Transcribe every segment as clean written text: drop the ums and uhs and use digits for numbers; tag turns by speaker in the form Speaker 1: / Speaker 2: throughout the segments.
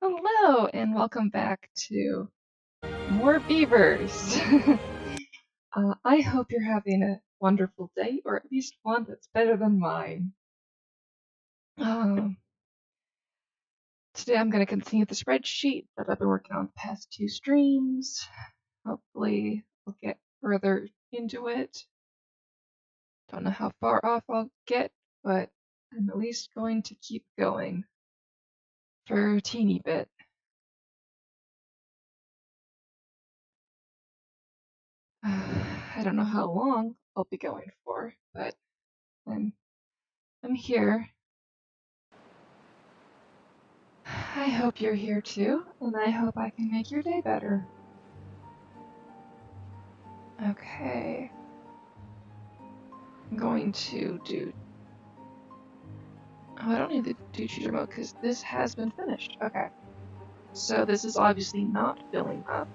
Speaker 1: Hello, and welcome back to more beavers. I hope you're having a wonderful day, or at least one that's better than mine. Um, Today I'm going to continue the spreadsheet that I've been working on the past two streams. Hopefully, we'll get further into it. Don't know how far off I'll get, but I'm at least going to keep going for a teeny bit. I don't know how long I'll be going for, but I'm here. I hope you're here too, and I hope I can make your day better. Okay. I'm going to do... Oh, I don't need to do choose remote because this has been finished. Okay. So this is obviously not filling up.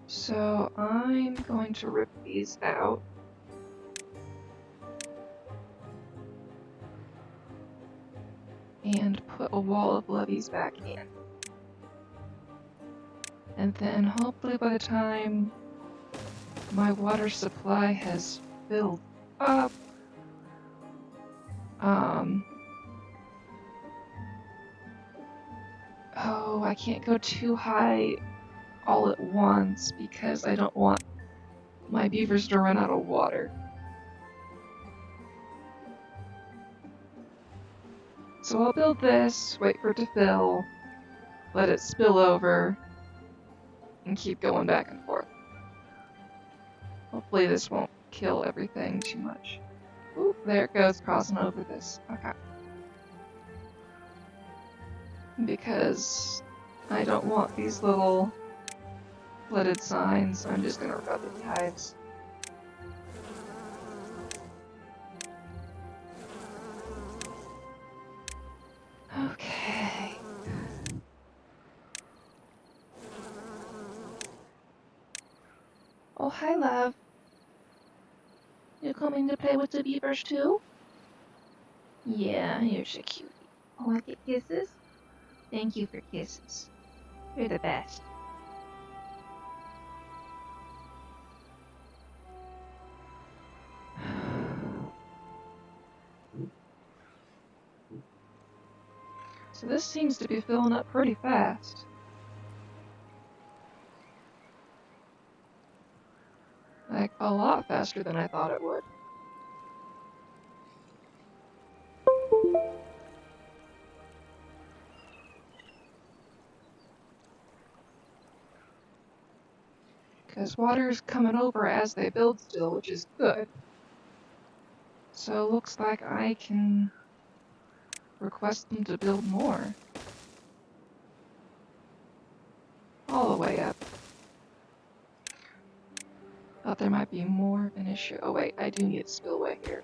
Speaker 1: So I'm going to rip these out. And put a wall of levees back in. And then hopefully by the time my water supply has filled up, oh, I can't go too high all at once because I don't want my beavers to run out of water. So I'll build this, wait for it to fill, let it spill over, and keep going back and forth. Hopefully this won't kill everything too much. Ooh, there it goes, crossing over this. Okay. Because I don't want these little flooded signs, I'm just gonna rub the beehives. Okay. Oh, hi, love. You coming to play with the beavers too? Yeah, you're so cute. Oh, I get kisses? Thank you for kisses. You're the best. So this seems to be filling up pretty fast. Like, a lot faster than I thought it would. Because water's coming over as they build still, which is good. So it looks like I can request them to build more. All the way up. Thought there might be more of an issue. Oh wait, I do need a spillway here.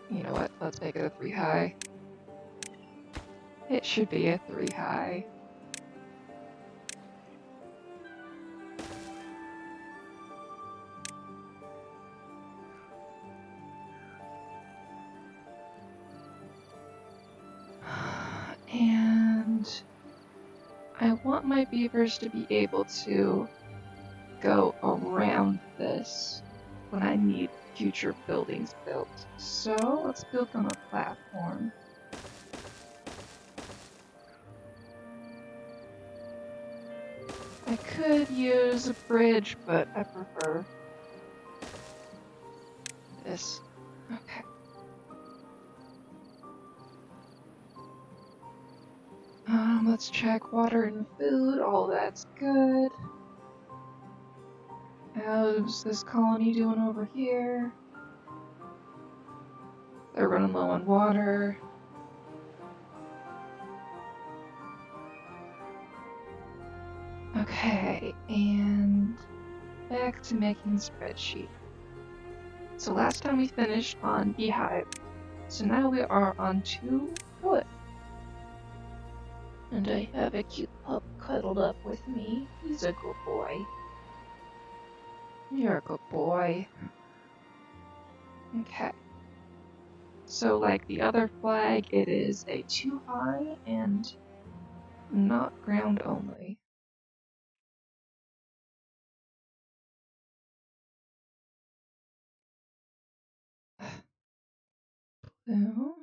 Speaker 1: You know what, let's make it a 3 high. It should be a 3 high. And I want my beavers to be able to go around this when I need future buildings built. So let's build them a platform. I could use a bridge, but I prefer this. Okay. Let's check water and food. All that's good. How's this colony doing over here? They're running low on water. Okay, and back to making the spreadsheet. So last time we finished on beehive, so now we are on 2 wood. And I have a cute pup cuddled up with me. He's a good boy. You're a good boy. Okay. So like the other flag, it is a 2 high and not ground only. Blue,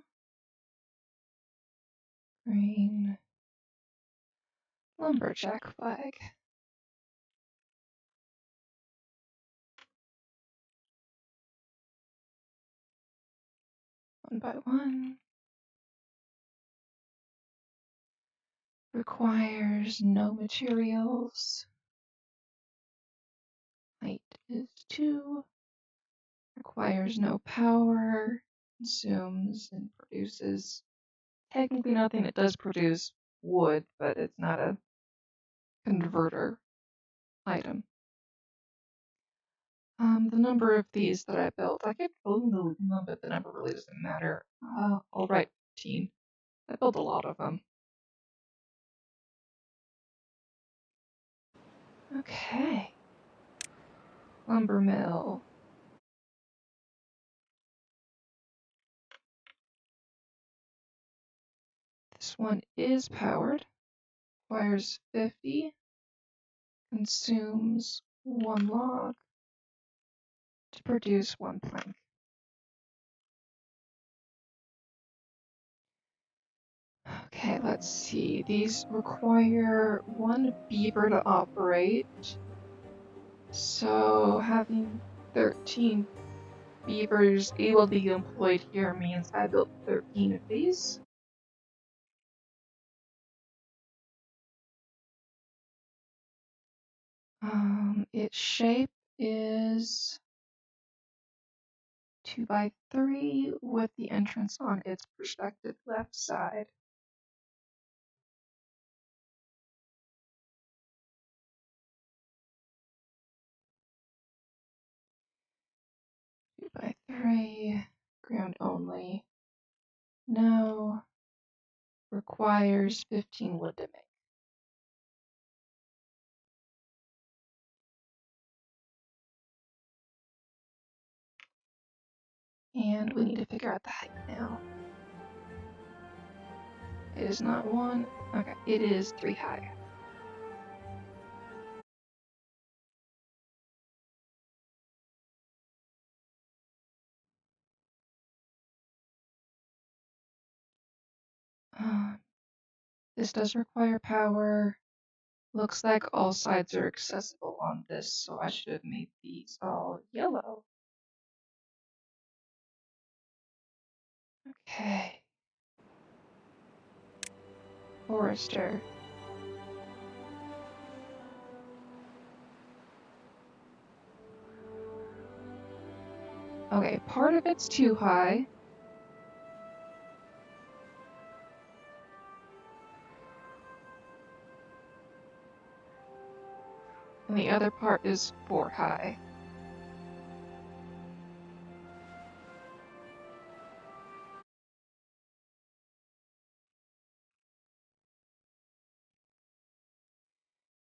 Speaker 1: green, lumberjack flag. One by one. Requires no materials. Height is 2. Requires no power. Consumes and produces technically nothing. It does produce wood, but it's not a converter item. The number of these that I built, I could build the number, but the number really doesn't matter. I'll write 15. I built a lot of them. Okay. Lumber mill. This one is powered. Requires 50. Consumes 1 log to produce 1 plank. Okay, let's see. These require 1 beaver to operate. So having 13 beavers able to be employed here means I built 13 of these. Its shape is 2 by 3 with the entrance on its perspective left side. Two by 3, ground only. No. Requires 15 wood to make. And we need to figure out the height now. It is not 1. Okay, it is 3 high. This does require power. Looks like all sides are accessible on this, so I should have made these all yellow. Okay. Forester. Okay, part of it's too high. And the other part is 4 high.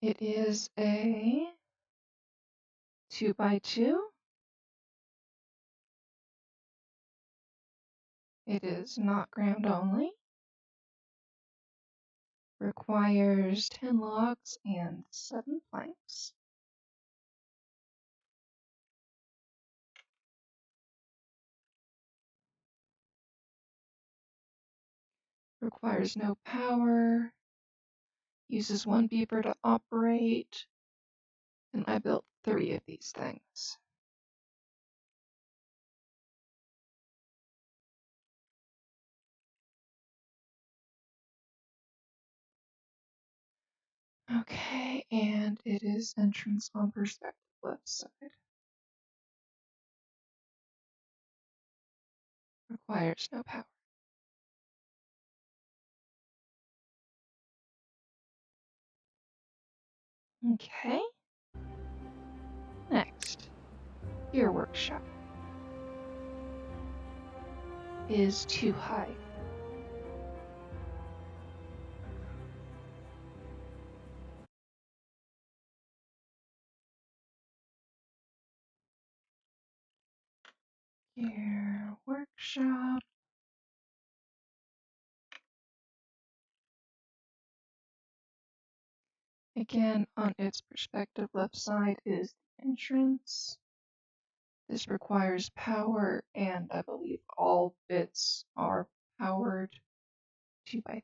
Speaker 1: It is a 2 by 2. It is not ground only. Requires 10 logs and 7 planks. Requires no power. Uses 1 beaver to operate. And I built 3 of these things. Okay, and it is entrance on perspective left side. Requires no power. Okay. Next, your workshop is 2 high. Here, workshop. Again, on its perspective, left side is the entrance. This requires power, and I believe all bits are powered 2x3.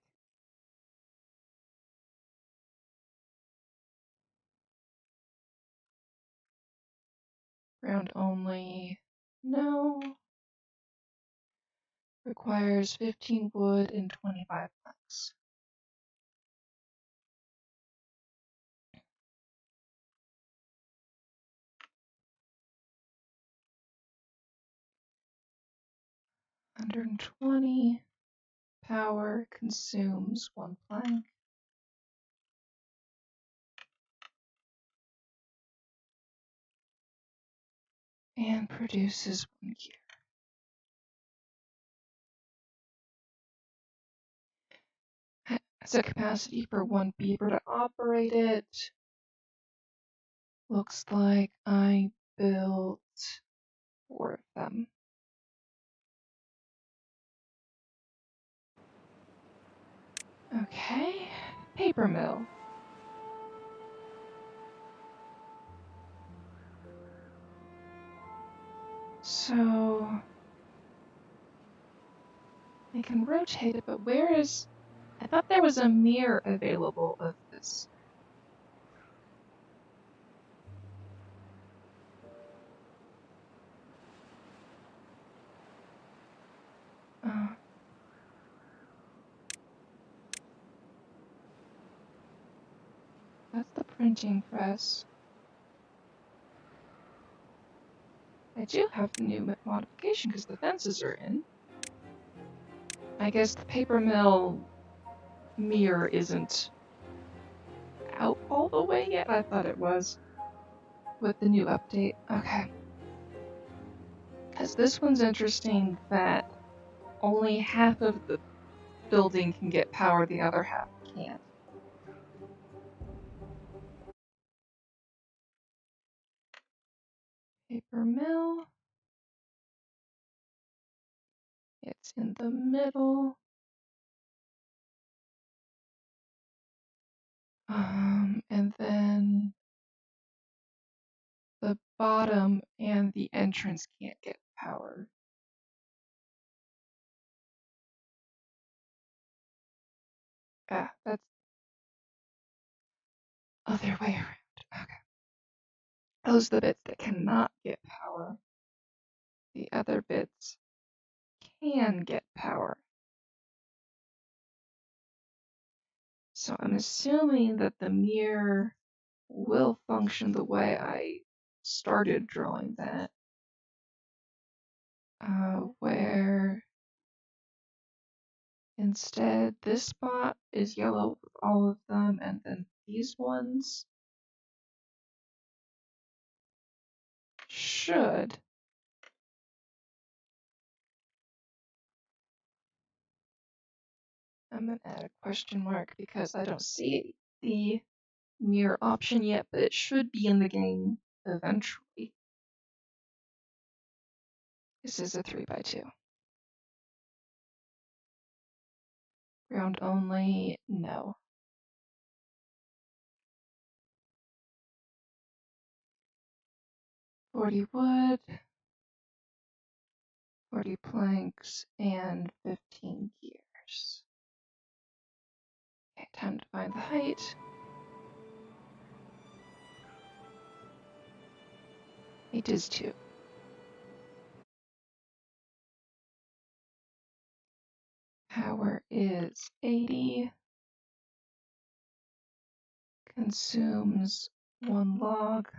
Speaker 1: Ground only, no. Requires 15 wood and 25 planks. $120 power consumes 1 plank. And produces 1 gear. Has a capacity for 1 beaver to operate it. Looks like I built 4 of them. Okay, paper mill. So I can rotate it, but where is... I thought there was a mirror available of this. That's the printing press. I do have the new modification because the fences are in. I guess the paper mill mirror isn't out all the way yet. I thought it was with the new update. Okay. Because this one's interesting that only half of the building can get power, the other half can't. Paper mill. It's in the middle. And then the bottom and the entrance can't get power. Ah, that's other way around. Okay. Those are the bits that cannot get power. The other bits can get power. So I'm assuming that the mirror will function the way I started drawing that. Where instead this spot is yellow with all of them, and then these ones should. I'm gonna add a question mark because I don't see the mirror option yet, but it should be in the game eventually. This is a 3x2. Ground only, no. $40 wood, 40 planks, and 15 gears. Okay, time to find the height. It is 2. Power is 80. Consumes 1 log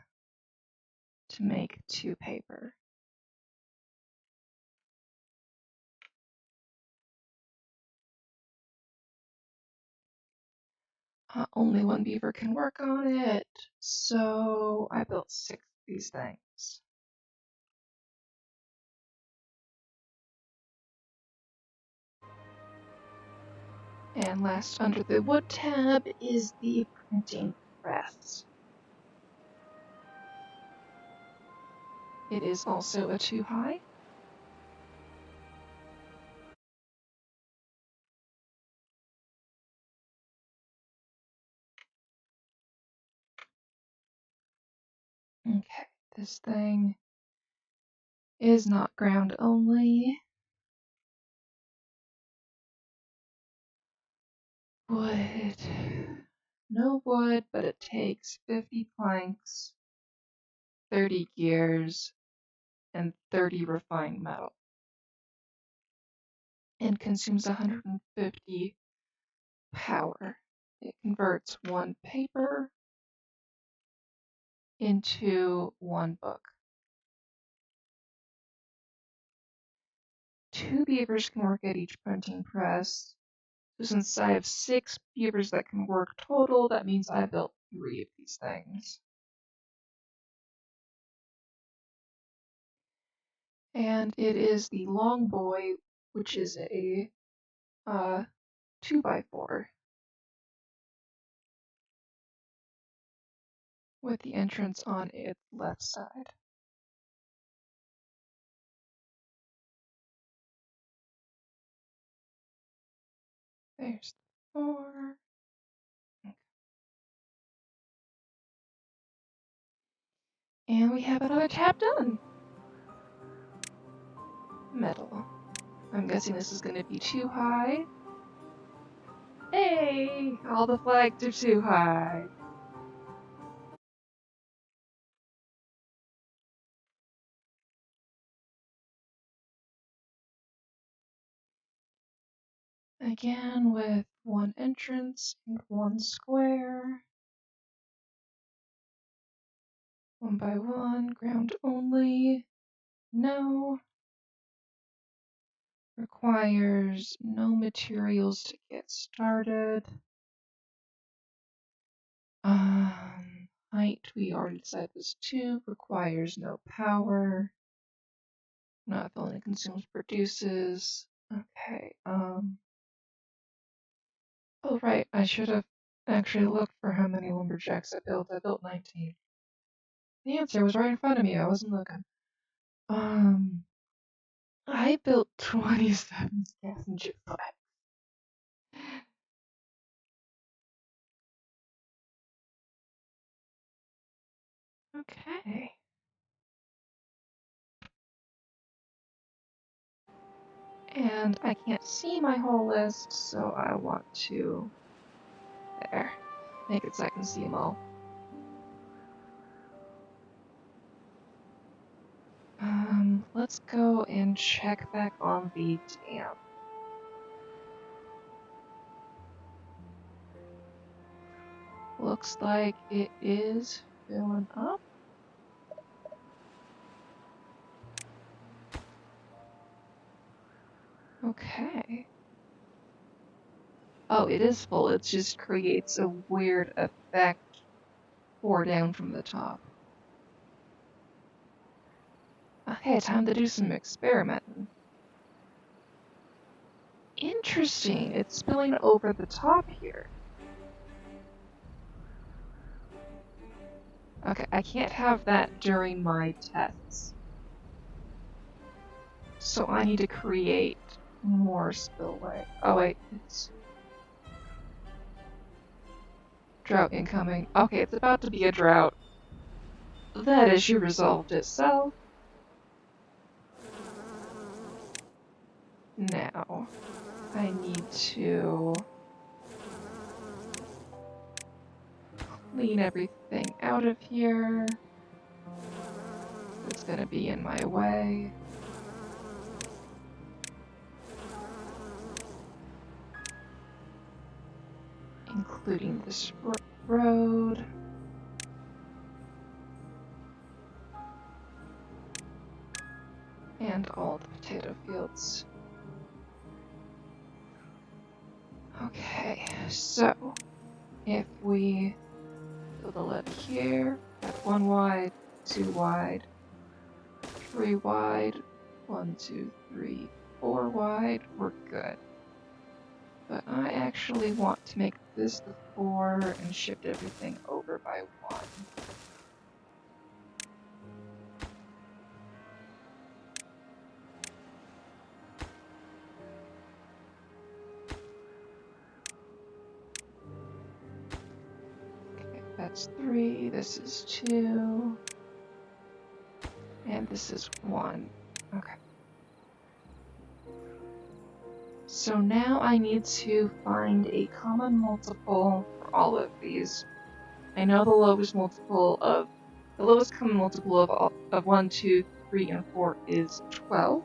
Speaker 1: to make 2 paper. Only 1 beaver can work on it, so I built 6 of these things. And last under the wood tab is the printing press. It is also a 2 high. Okay, this thing is not ground only. Wood. No wood, but it takes 50 planks, 30 gears, and 30 refined metal. And consumes 150 power. It converts 1 paper into 1 book. 2 beavers can work at each printing press. So since I have 6 beavers that can work total, that means I built 3 of these things. And it is the long boy, which is a 2x4 with the entrance on its left side. There's the 4. And we have another tab done. Metal. I'm guessing this is going to be too high. Hey! All the flags are too high. Again with 1 entrance and 1 square. 1 by 1, ground only. No. Requires no materials to get started. Height we already said was 2. Requires no power. Not only consumes, produces. Okay. Oh right, I should have actually looked for how many lumberjacks I built. I built 19. The answer was right in front of me. I wasn't looking. I built 27 scavenger flags. Okay. And I can't see my whole list, so I want to there. Make it so I can see them all. Let's go and check back on the dam. Looks like it is filling up. Okay. Oh, it is full. It just creates a weird effect pour down from the top. Okay, time to do some experimenting. Interesting, it's spilling over the top here. Okay, I can't have that during my tests. So I need to create more spillway. Oh wait, it's drought incoming. Okay, it's about to be a drought. That issue resolved itself. Now, I need to clean everything out of here. It's gonna be in my way. Including this road. And all the potato fields. Okay, so if we build a levee here, at 1 wide, 2 wide, 3 wide, 1, 2, 3, 4 wide, we're good. But I actually want to make this the 4 and shift everything over by 1. Okay, that's 3, this is 2. And this is 1. Okay. So now I need to find a common multiple for all of these. I know the lowest common multiple of 1, 2, 3, and 4 is 12.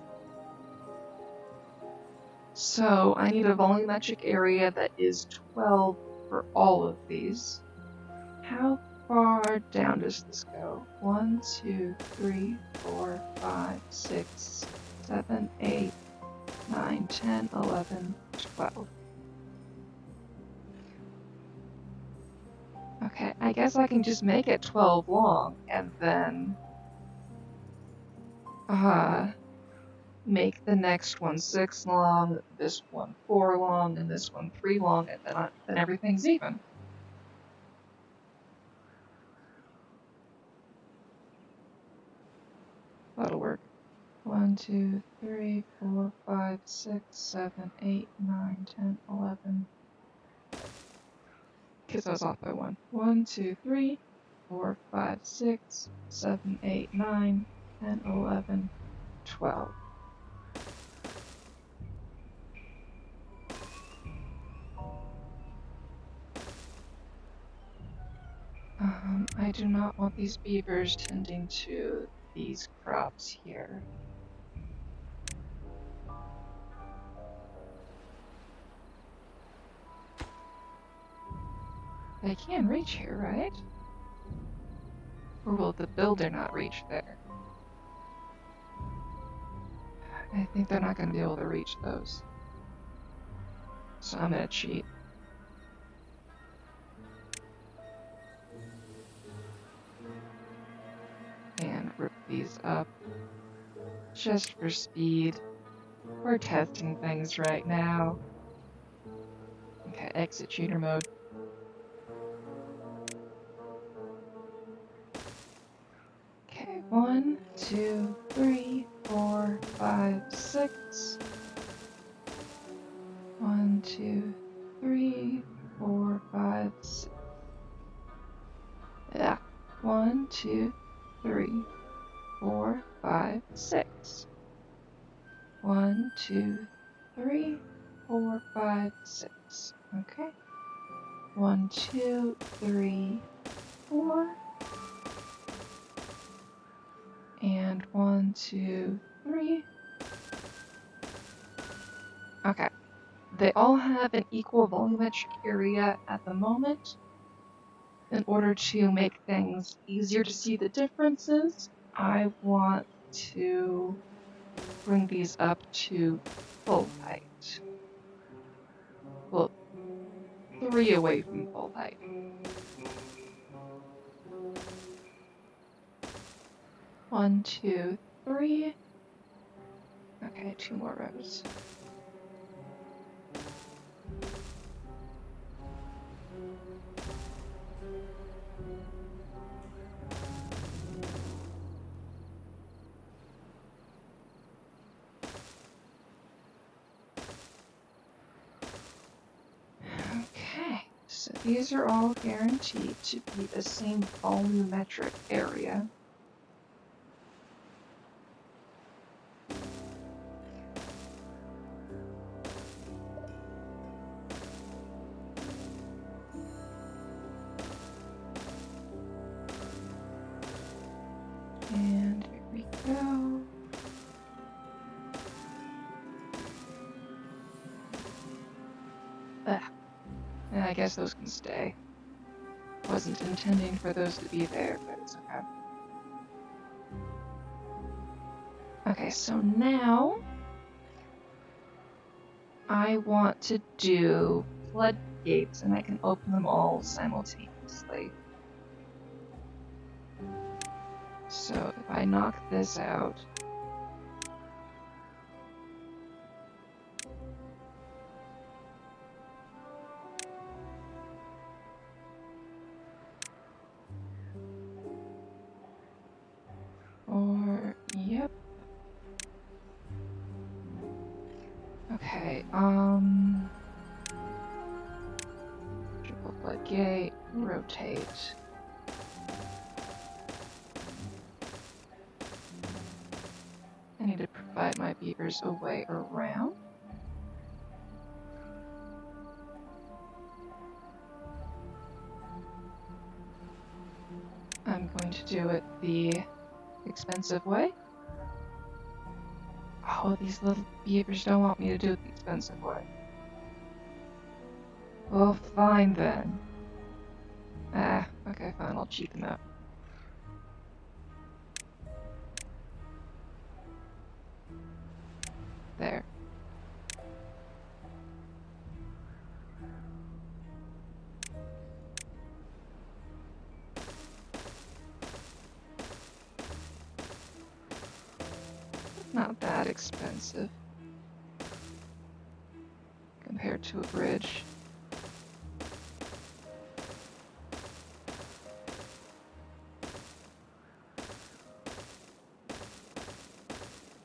Speaker 1: So I need a volumetric area that is 12 for all of these. How far down does this go? 1, 2, 3, 4, 5, 6, 7, 8, 9, 10, 11, 12. Okay, I guess I can just make it 12 long and then make the next one 6 long, this one 4 long, and this one 3 long, and then everything's even. That'll work. 1, 2, 3, 4, 5, 6, 7, 8, 9, 10, 11. Because I was off by 1. 1, 2, 3, 4, 5, 6, 7, 8, 9, 10, 11, 12. I do not want these beavers tending to these crops here. They can reach here, right? Or will the builder not reach there? I think they're not going to be able to reach those. So I'm going to cheat. And rip these up. Just for speed. We're testing things right now. Okay, exit cheater mode. Okay, 1, 2, 3, 4, 5, 6. 1, 2, 3, 4, 5, 6. Yeah. 1, 2, 3, 4, 5, 6. 1, 2, 3, 4, 5, 6. Okay. 1, 2, 3, 4. And 1, 2, 3. Okay. They all have an equal volumetric area at the moment. In order to make things easier to see the differences, I want to bring these up to full height. Well, 3 away from full height. 1, 2, 3. Okay, 2 more rows. Okay, so these are all guaranteed to be the same volumetric area. And here we go. And I guess those can stay. Wasn't intending for those to be there, but it's okay. Okay, so now I want to do floodgates, and I can open them all simultaneously. So if I knock this out, yep. Okay, triple floodgate, rotate. find my beavers a way around. I'm going to do it the expensive way. Oh, these little beavers don't want me to do it the expensive way. Well, fine then. Ah, okay, fine, I'll cheapen up. There. Not that expensive compared to a bridge.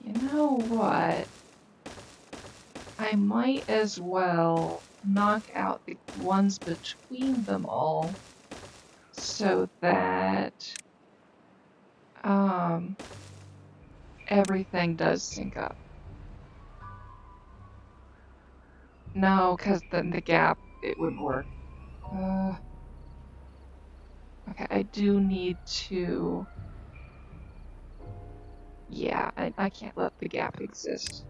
Speaker 1: You know what? I might as well knock out the ones between them all so that everything does sync up. No, because then the gap, it wouldn't work. Okay, I do need to... Yeah, I can't let the gap exist.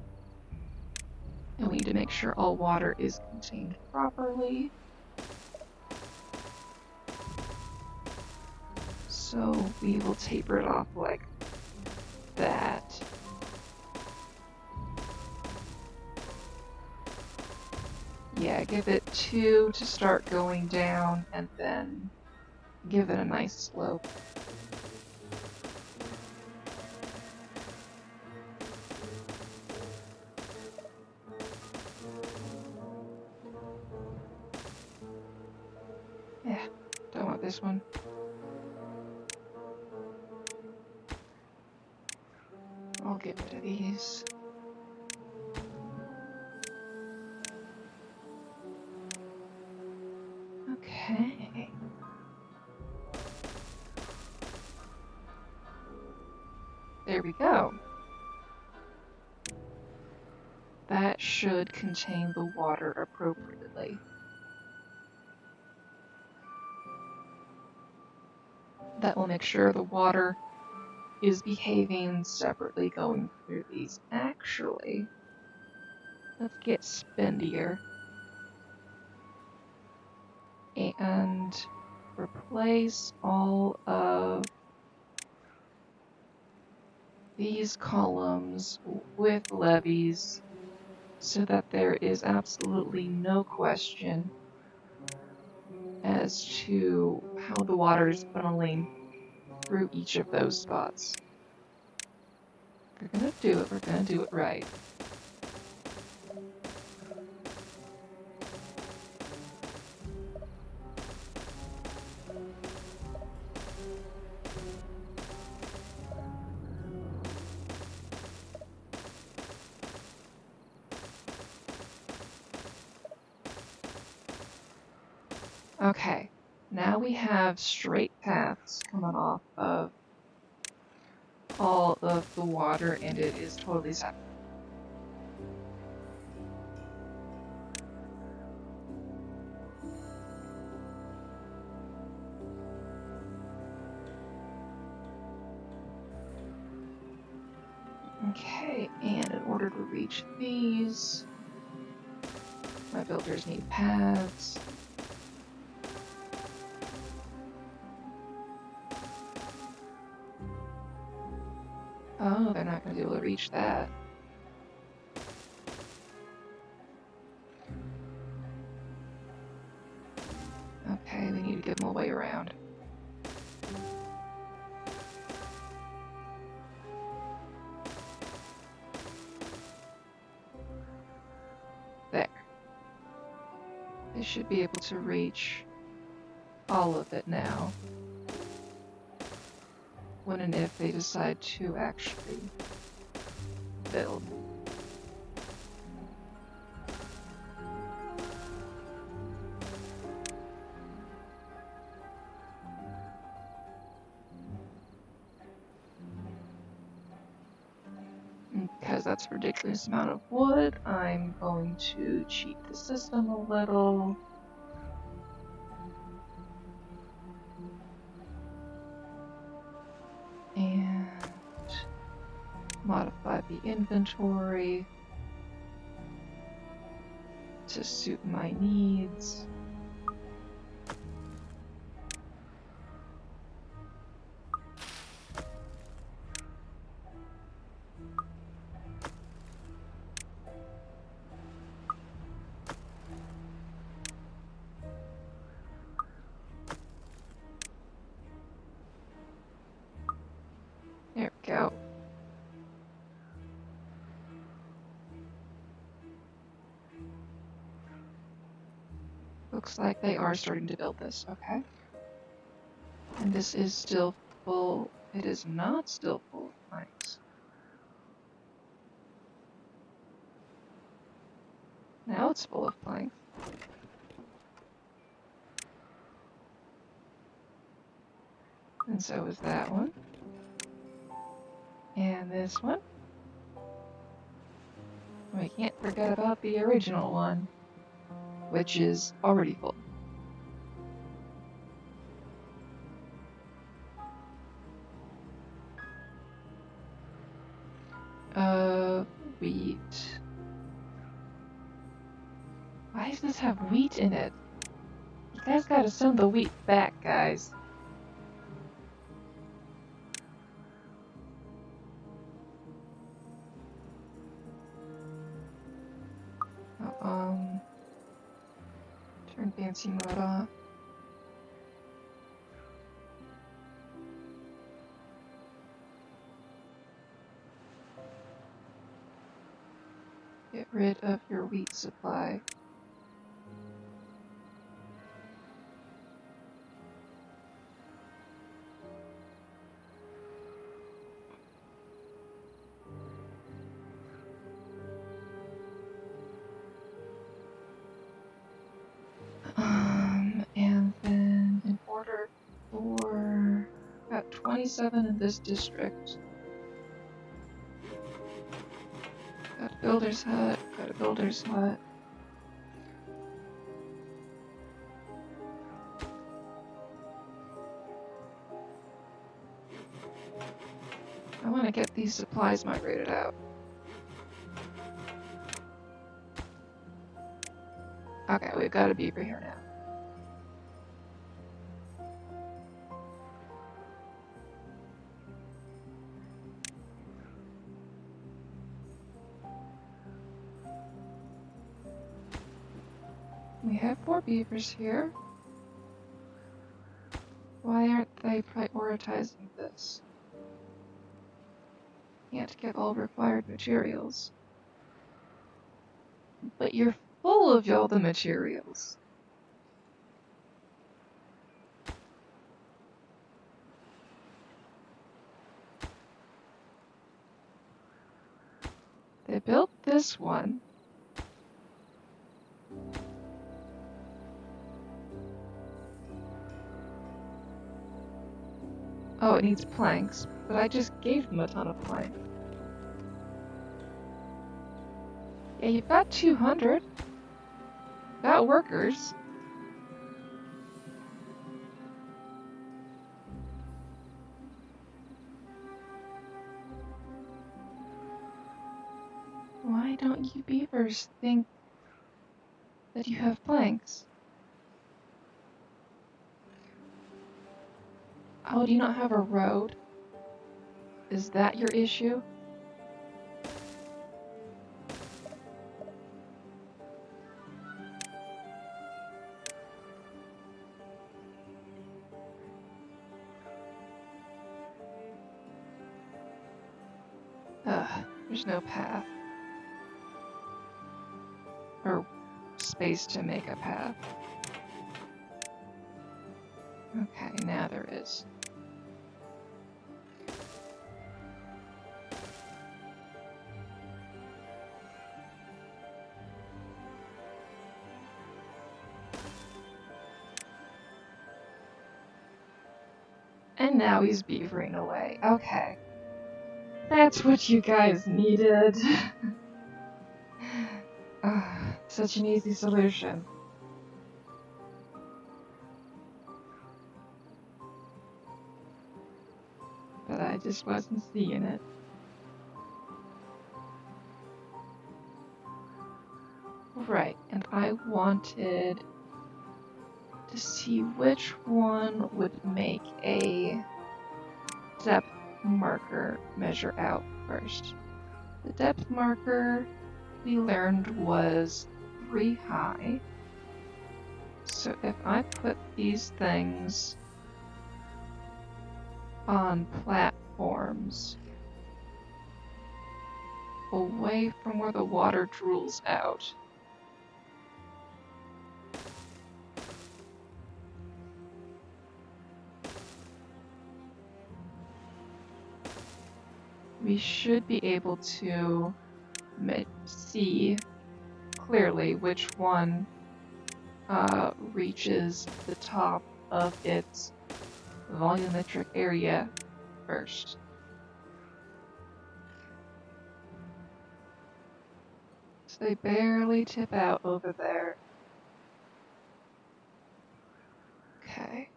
Speaker 1: And we need to make sure all water is contained properly. So we will taper it off like that. Yeah, give it 2 to start going down, and then give it a nice slope. Yeah, don't want this one. I'll get rid of these. Okay. There we go. That should contain the water appropriately. That will make sure the water is behaving separately going through these. Actually, let's get spendier and replace all of these columns with levees so that there is absolutely no question as to how the water is funneling through each of those spots. If we're gonna do it, we're gonna do it right. Okay, now we have straight paths coming off of all of the water, and it is totally separate. Okay, and in order to reach these, my builders need paths. Oh, they're not going to be able to reach that. Okay, we need to give them a way around. There. They should be able to reach all of it now. When and if they decide to actually build. because that's a ridiculous amount of wood, I'm going to cheat the system a little. And modify the inventory to suit my needs. There we go. Looks like they are starting to build this, okay. And this is still full. It is not still full of planks. Now it's full of planks. And so is that one. And this one. We can't forget about the original one, which is already full. Wheat. Why does this have wheat in it? You guys gotta send the wheat back, guys. Turn fancy mode off. Get rid of your wheat supply. And then in order for got 27 in this district. Got a builder's hut, got a builder's hut. I want to get these supplies migrated out. Okay, we've got a beaver here now. We have 4 beavers here. Why aren't they prioritizing this? Can't get all required materials. But you're full of all the materials. They built this one. Oh, it needs planks, but I just gave them a ton of planks. Yeah, you've got 200. Got workers. Why don't you beavers think that you have planks? Oh, do you not have a road? Is that your issue? Ugh, there's no path. Or space to make a path. Okay, now there is. And now he's beavering away. Okay. That's what you guys needed. Such an easy solution. But I just wasn't seeing it. Right, and I wanted to see which one would make a depth marker measure out first. The depth marker we learned was 3 high. So if I put these things on platforms away from where the water drools out, we should be able to see clearly which one reaches the top of its volumetric area first. So they barely tip out over there. Okay.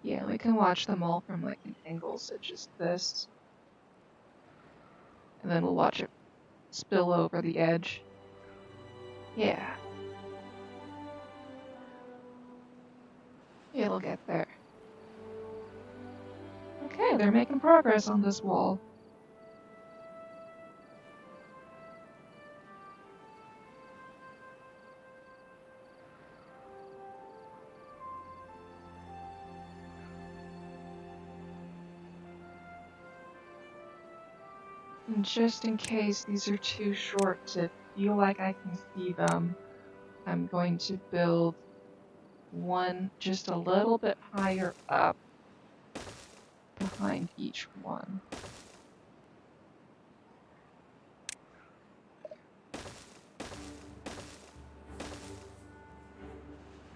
Speaker 1: Yeah, we can watch them all from like an angle such as this. And then we'll watch it spill over the edge. Yeah. It'll get there. Okay, they're making progress on this wall. And just in case these are too short to feel like I can see them, I'm going to build one just a little bit higher up behind each one.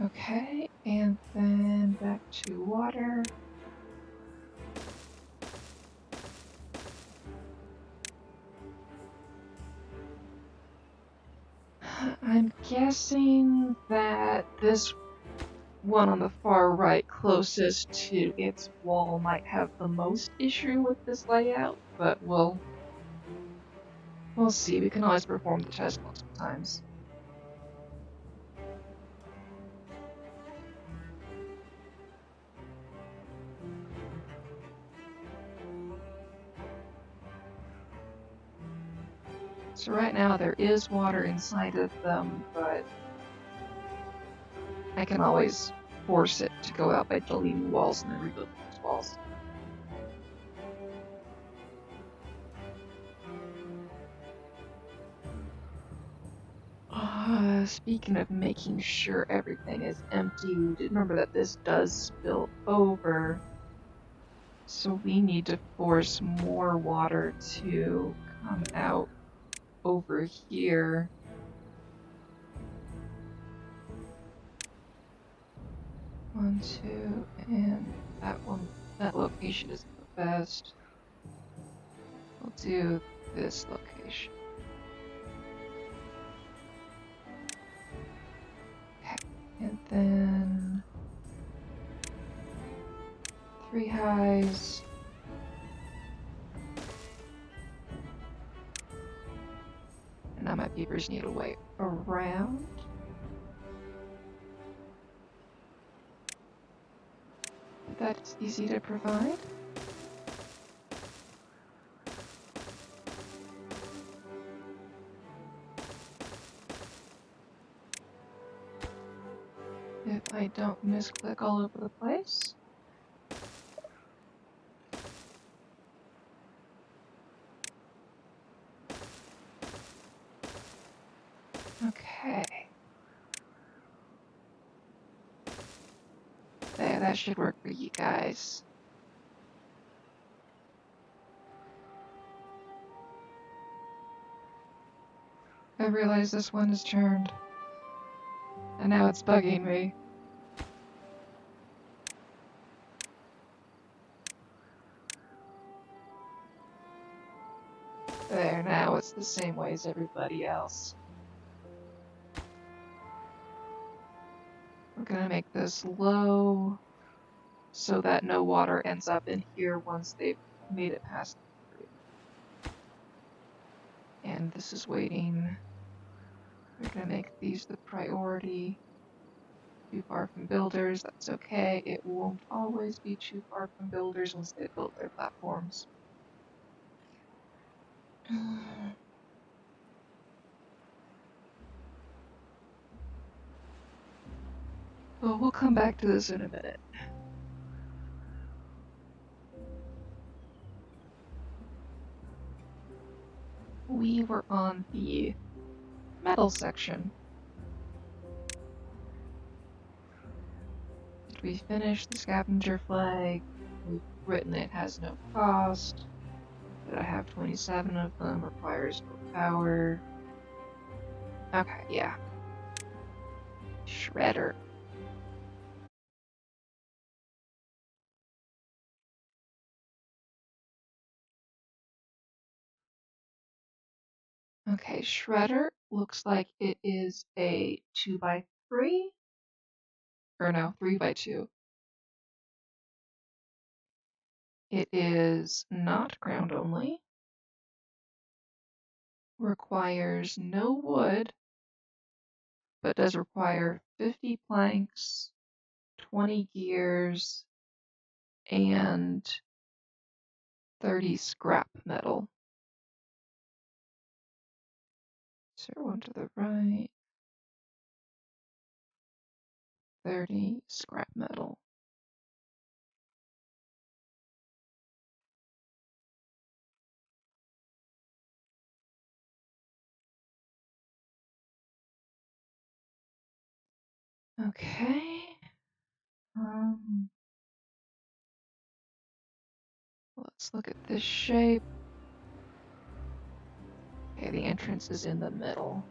Speaker 1: Okay, and then back to water. I'm guessing that this one on the far right closest to its wall might have the most issue with this layout, but we'll see. We can always perform the test multiple times. So right now there is water inside of them, but I can always force it to go out by deleting walls and then rebuilding those walls. Speaking of making sure everything is empty, we did remember that this does spill over, so we need to force more water to come out over here. One, two, and that location isn't the best. We'll do this location. Okay, and then 3 highs. And now my beavers need a way around. That's easy to provide. If I don't misclick all over the place. Okay. There, that should work for you guys. I realize this one is turned. And now it's bugging me. it's the same way as everybody else. We're gonna make this low so that no water ends up in here once they've made it past the fruit. And this is waiting. We're gonna make these the priority. Too far from builders, that's okay. It won't always be too far from builders once they build their platforms. Well, we'll come back to this in a minute. We were on the metal section. Did we finish the scavenger flag? We've written it has no cost. Did I have 27 of them? Requires no power. Okay, yeah. Shredder. Okay, Shredder looks like it is a 2x3. Or no, 3x2. It is not ground only. Requires no wood, but does require 50 planks, 20 gears, and 30 scrap metal. So one to the right, 30 scrap metal. Okay. Let's look at this shape. Okay, the entrance is in the middle.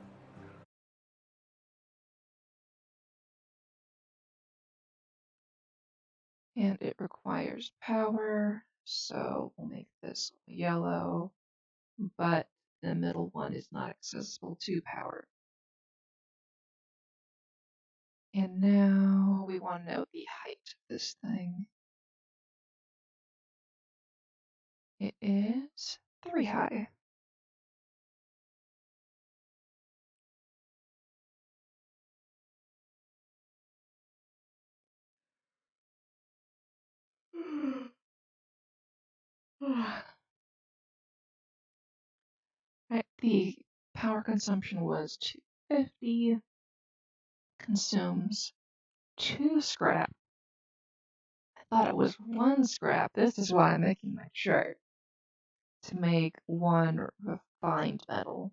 Speaker 1: And it requires power, so we'll make this yellow, but the middle one is not accessible to power. And now we want to know the height of this thing. It is 3 high. Right, the power consumption was 250, consumes 2 scrap. I thought it was 1 scrap. This is why I'm making my chart. To make 1 refined metal.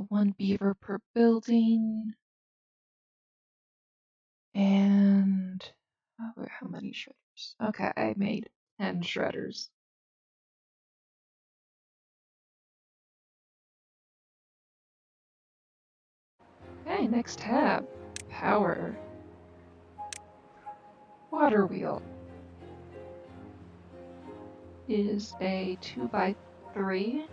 Speaker 1: One beaver per building. And how many shredders? Okay, I made 10 shredders. Okay, next tab. Power. Water wheel is a 2x3,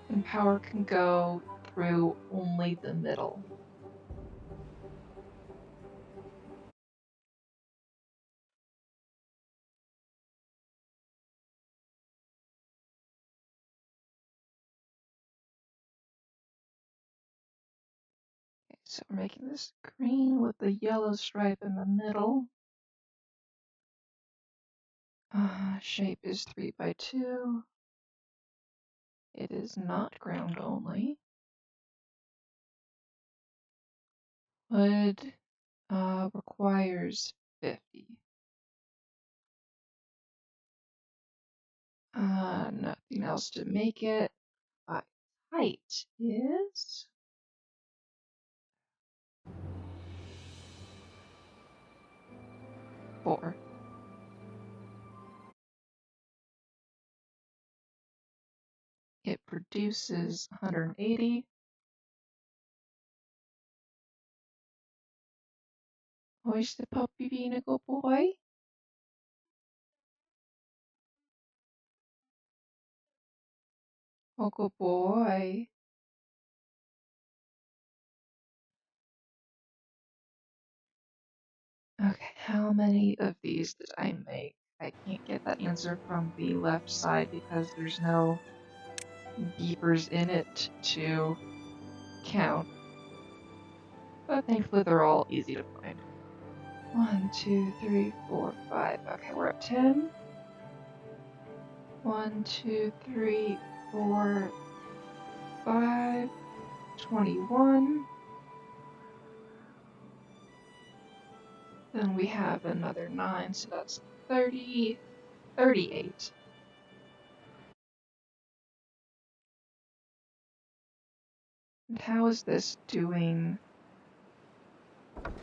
Speaker 1: and power can go through only the middle. Okay, so we're making this green with the yellow stripe in the middle. Shape is 3x2. It is not ground only. Wood requires 50. Nothing else to make it. Height is 4. It produces 180. Hoy the puppy being a good boy. Oh, good boy. Okay, how many of these did I make? I can't get that answer from the left side because there's no beepers in it to count. But thankfully they're all easy to find. 1, 2, 3, 4, 5. Okay, we're at 10. 1, 2, 3, 4, 5. 21. Then we have another 9, so that's 30. 38. And how is this doing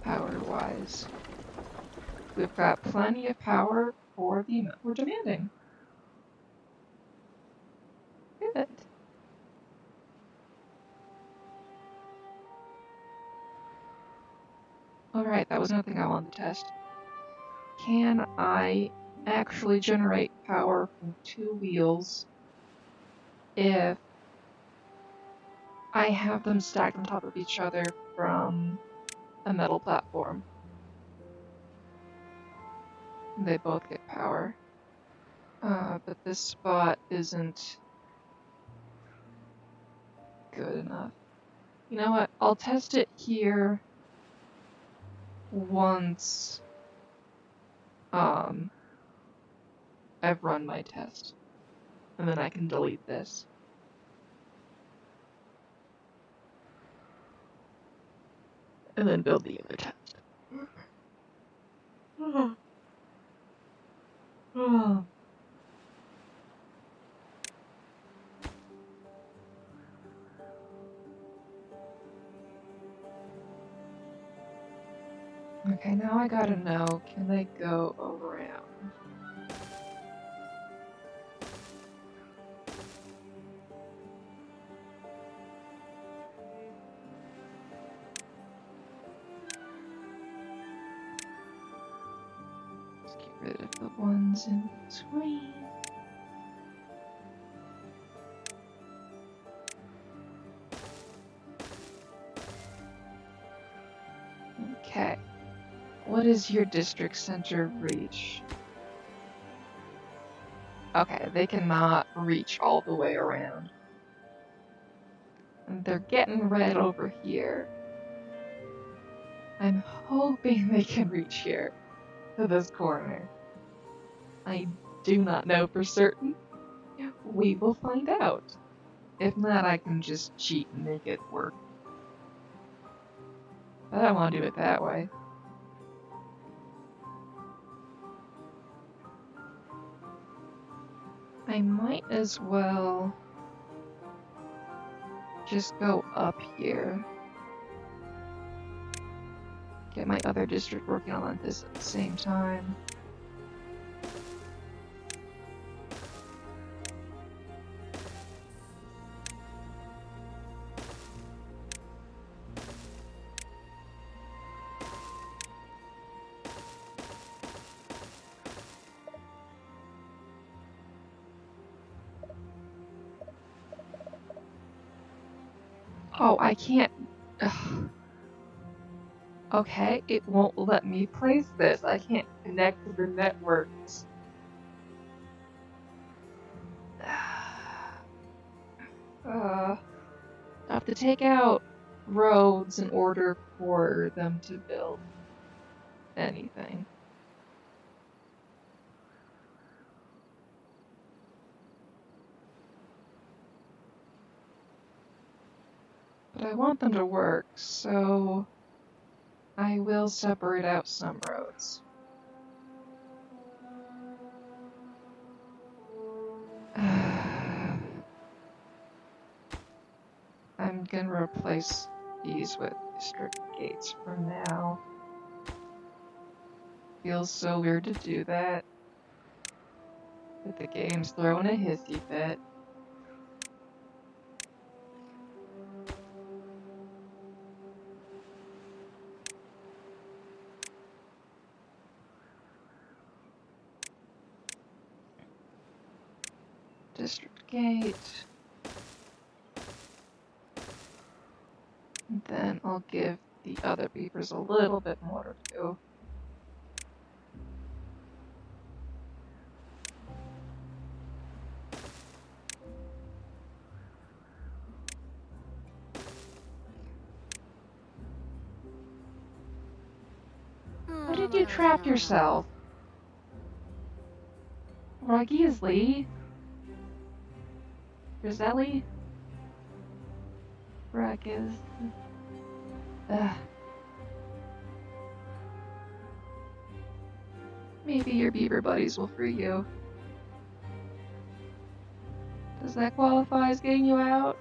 Speaker 1: power-wise? We've got plenty of power for the amount we're demanding. Good. Alright, that was another thing I wanted to test. Can I actually generate power from 2 wheels if I have them stacked on top of each other from a metal platform? They both get power. But this spot isn't good enough. You know what? I'll test it here once I've run my test. And then I can delete this. And then build the other test. Okay, now I gotta know, can they go around? Let's get rid of the ones in between. Okay. What is your district center reach? Okay, they cannot reach all the way around. And they're getting red over here. I'm hoping they can reach here, to this corner. I do not know for certain. We will find out. If not, I can just cheat and make it work. But I don't want to do it that way. I might as well just go up here. Get my other district working on this at the same time. Oh, I can't. Ugh. Okay, it won't let me place this. I can't connect to the networks. I have to take out roads in order for them to build anything. But I want them to work, so I will separate out some roads. I'm gonna replace these with district gates for now. Feels so weird to do that. But the game's throwing a hissy fit. District gate. Then I'll give the other beavers a little bit more to do. How did you trap yourself? Ragizli? Griselli? Ragiz. Ugh. Maybe your beaver buddies will free you. Does that qualify as getting you out?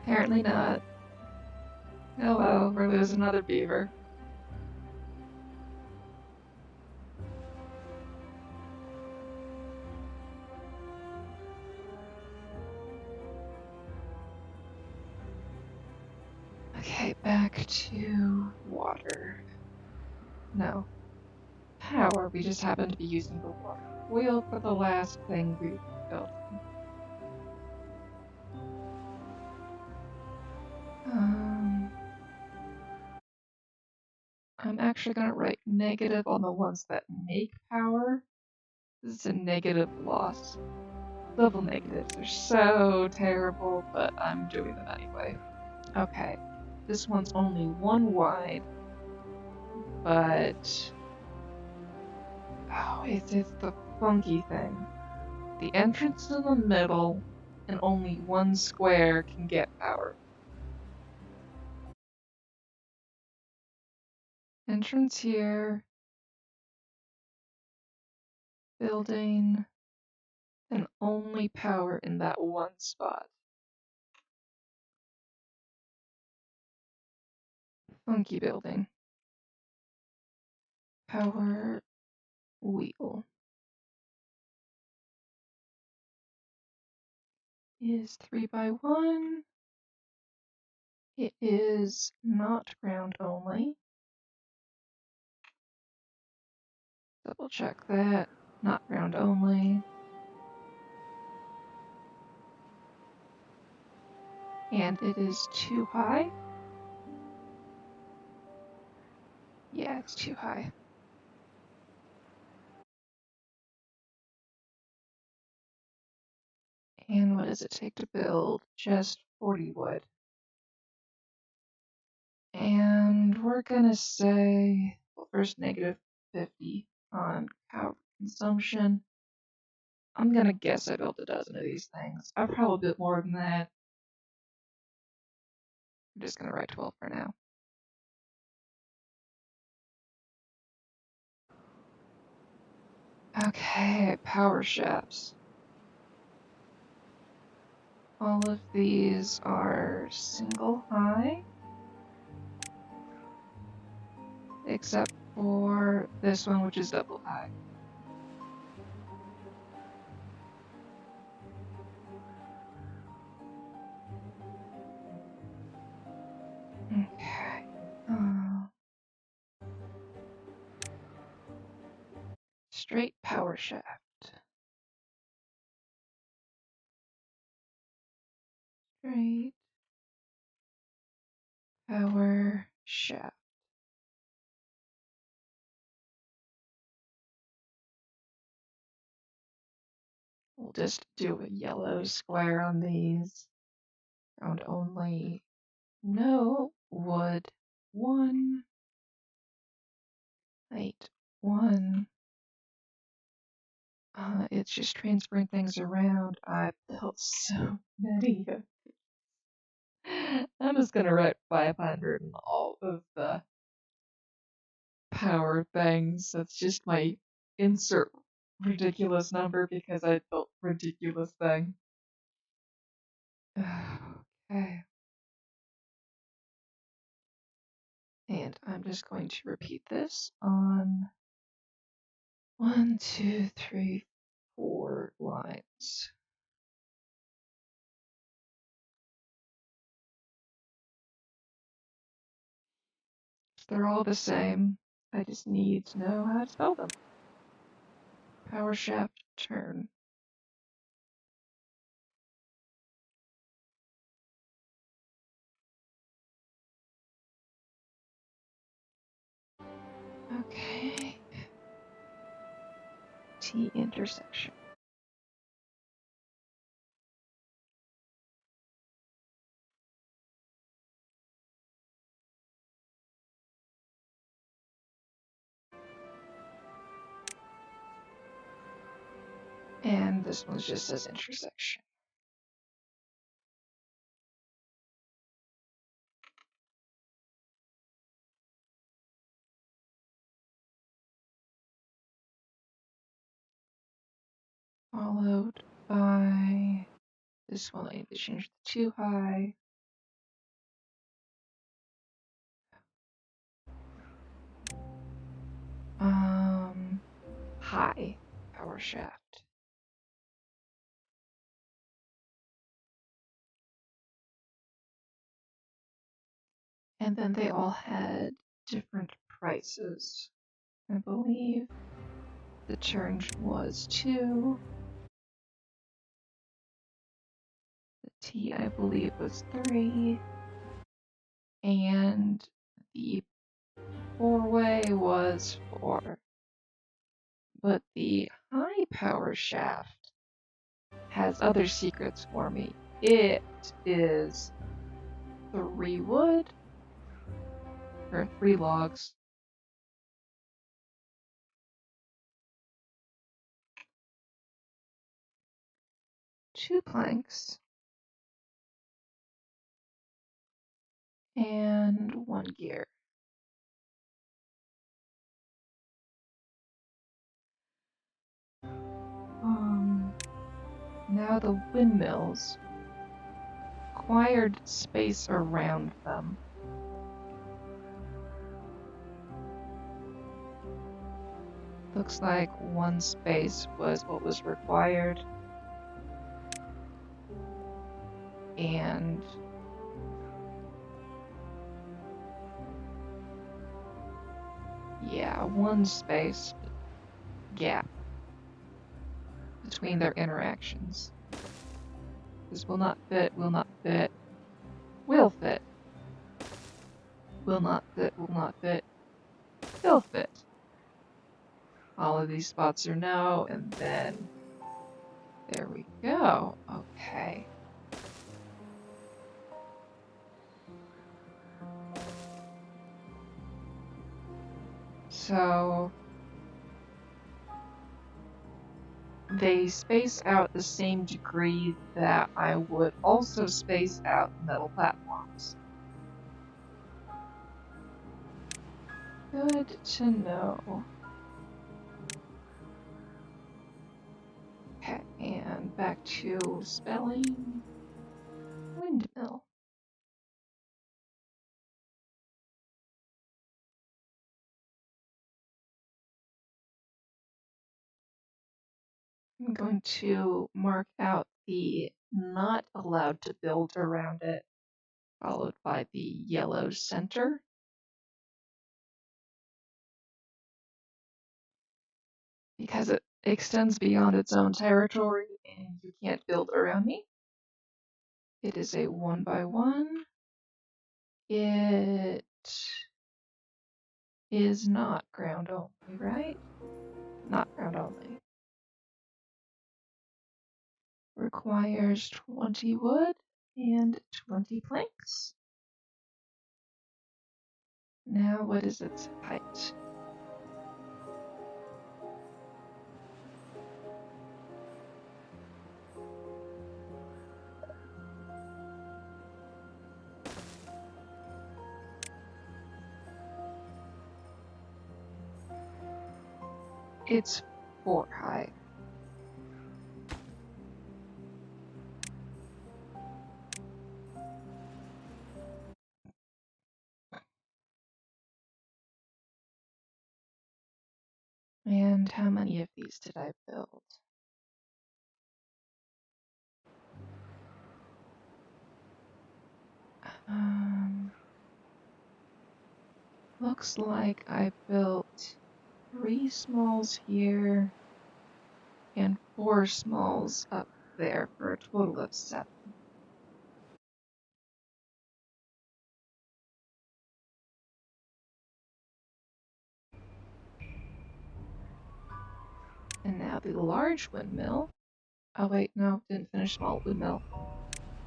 Speaker 1: Apparently not. Oh well, we're losing another beaver. Okay, back to water. No. Power, we just happen to be using the water wheel for the last thing we built. I'm actually gonna write negative on the ones that make power. This is a negative loss. Level negatives are so terrible, but I'm doing them anyway. Okay, this one's only one wide, but oh, it's the funky thing. The entrance in the middle, and only one square can get power. Entrance here, building, and only power in that one spot. Funky building. Power wheel is 3x1. It is not ground only. Double check that. Not ground only. And it is too high. Yeah, it's too high. And what does it take to build? Just 40 wood. And we're gonna say, well, first negative 50 on power consumption. I'm gonna guess I built a dozen of these things. I probably built more than that. I'm just gonna write 12 for now. Okay, power shafts. All of these are single high, except for this one, which is double high. Okay. Straight power shaft. Straight power shaft. We'll just do a yellow square on these. Round only. No wood. 1. Height 1. It's just transferring things around. I built so many. I'm just gonna write 500 in all of the power things. That's just my insert ridiculous number because I built ridiculous thing. Okay. And I'm just going to repeat this on 1, 2, 3, 4 lines. They're all the same. I just need to know how to spell them. Power shaft turn. T intersection. And this one just says intersection. Followed by this one. I need to change the to high. High power shaft. And then they all had different prices. I believe the turn was 2. The T, I believe, was 3. And the 4-way was 4. But the high power shaft has other secrets for me. It is 3 wood, or 3 logs, 2 planks, and 1 gear. Now the windmills required space around them. Looks like 1 space was what was required. And yeah, 1 space gap between their interactions. This will not fit, will not fit, will fit. Will not fit, will not fit, will fit. All of these spots are no, and then there we go. Okay. So they space out the same degree that I would also space out metal platforms. Good to know. Okay, and back to spelling windmill. I'm going to mark out the not allowed to build around it, followed by the yellow center. Because it extends beyond its own territory and you can't build around me. It is a 1x1. It is not ground only, right? Not ground only. Requires 20 wood and 20 planks. Now, what is its height? It's 4 high. And how many of these did I build? Looks like I built 3 smalls here and 4 smalls up there for a total of 7. And now Now the large windmill. Oh wait, no, didn't finish small windmill.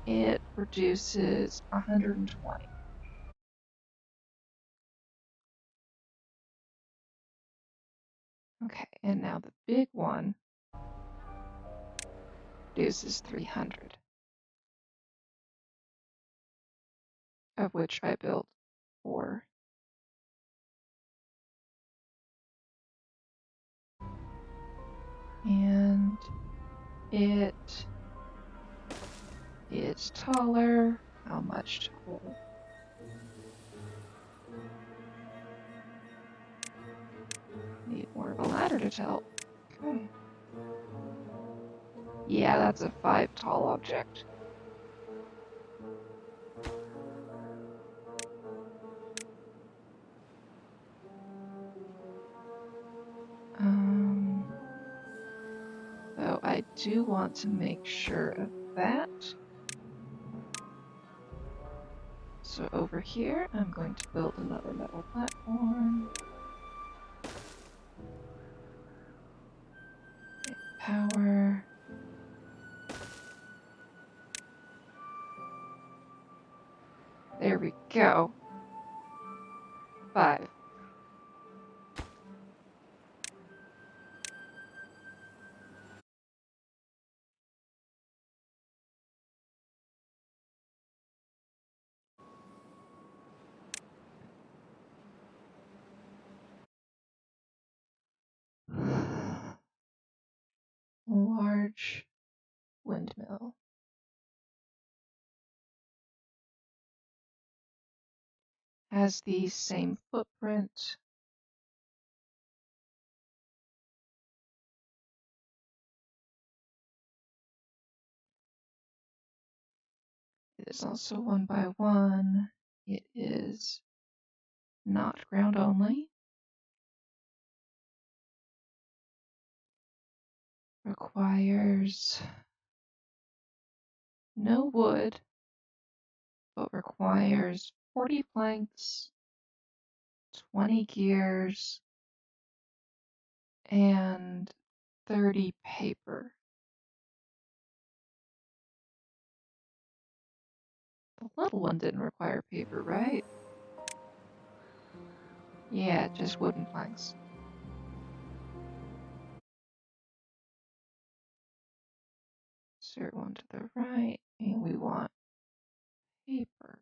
Speaker 1: It produces 120. Okay, and now the big one produces 300, of which I built 4. And it is taller. How much taller? Need more of a ladder to tell. Okay. Yeah, that's a 5 tall object. So I do want to make sure of that. So over here, I'm going to build another metal platform. Power. There we go. 5. Large windmill. Has the same footprint. It is also 1x1. It is not ground only. Requires no wood, but requires 40 planks, 20 gears, and 30 paper. The little one didn't require paper, right? Yeah, just wooden planks. Insert one to the right, and we want paper.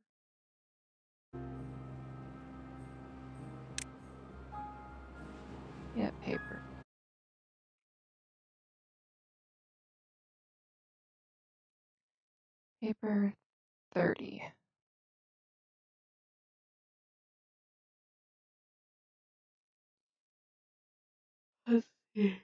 Speaker 1: Yeah, paper. Paper 30. Let's see.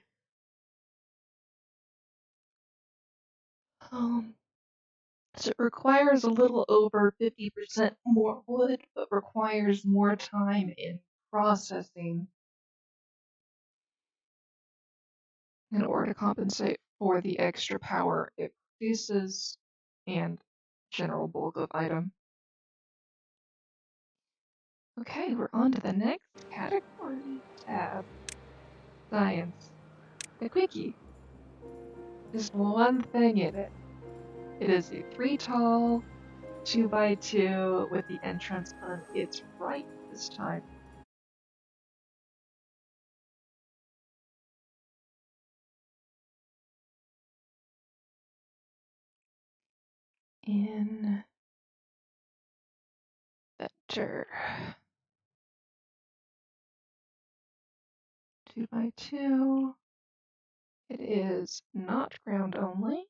Speaker 1: So it requires a little over 50% more wood, but requires more time in processing in order to compensate for the extra power it produces and general bulk of item. Okay, we're on to the next category tab. Science. The quickie. Just one thing in it. It is a 3 tall, 2x2 with the entrance on its right this time. In better. 2x2. It is not ground only.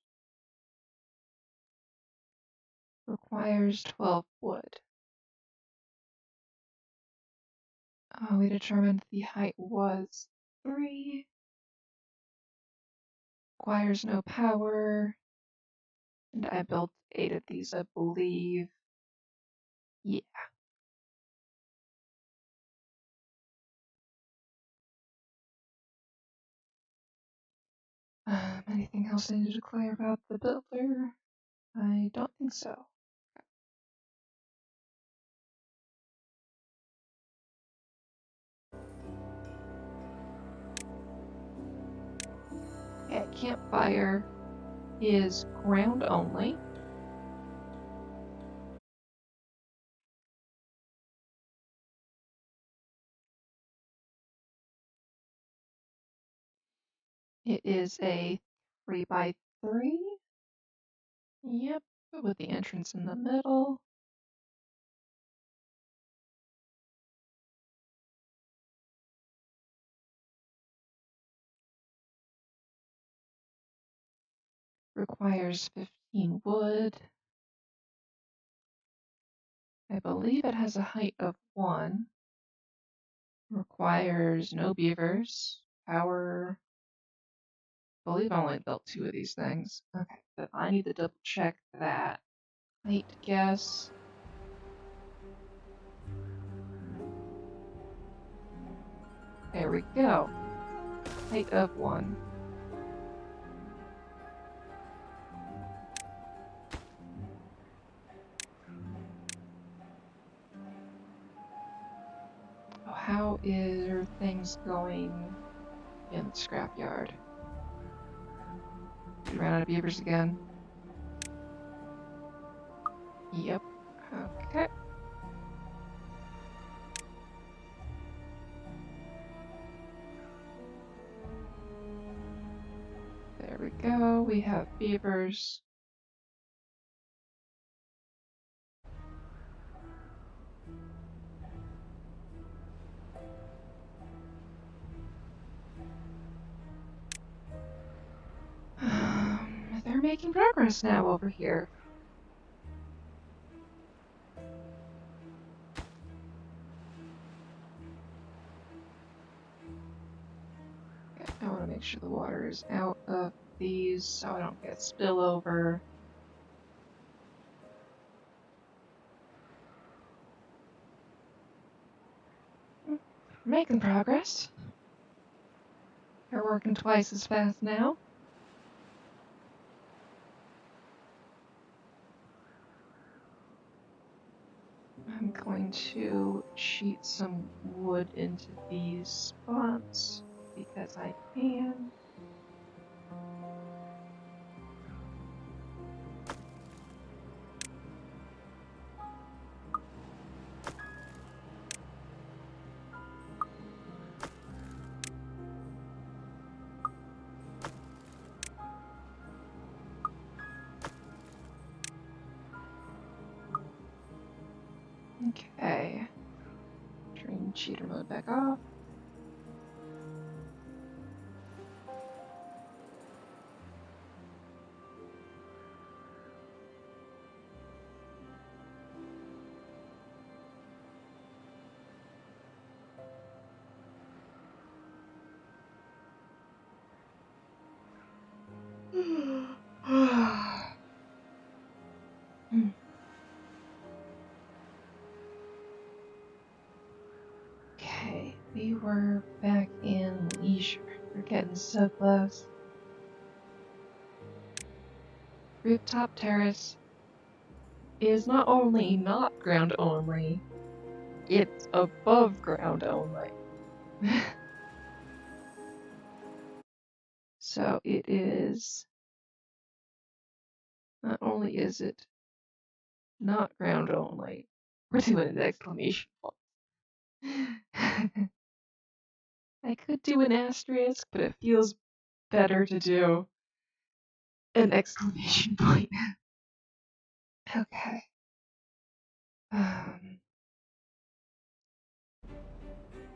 Speaker 1: Requires 12 wood. We determined the height was 3. Requires no power. And I built 8 of these, I believe. Yeah. Anything else I need to declare about the builder? I don't think so. Okay, campfire is ground only. It is a 3x3. Yep, with the entrance in the middle. Requires 15 wood. I believe it has a height of 1. Requires no beavers. Power. I believe I only built 2 of these things. Okay, but I need to double check that. Height guess. There we go. Height of 1. Oh, how are things going in the scrapyard? We ran out of beavers again. Yep. Okay. There we go. We have beavers. They're making progress now over here. Okay, I want to make sure the water is out of these so I don't get spillover. Making progress. They're working twice as fast now. I'm going to cheat some wood into these spots because I can. Okay. Turn cheater mode back off. Okay, we were back in leisure. We're getting so close. Rooftop terrace is not only not ground only, it's above ground only. So it is, not only is it not ground only, we're doing an exclamation point. I could do an asterisk, but it feels better to do an exclamation point. Okay. I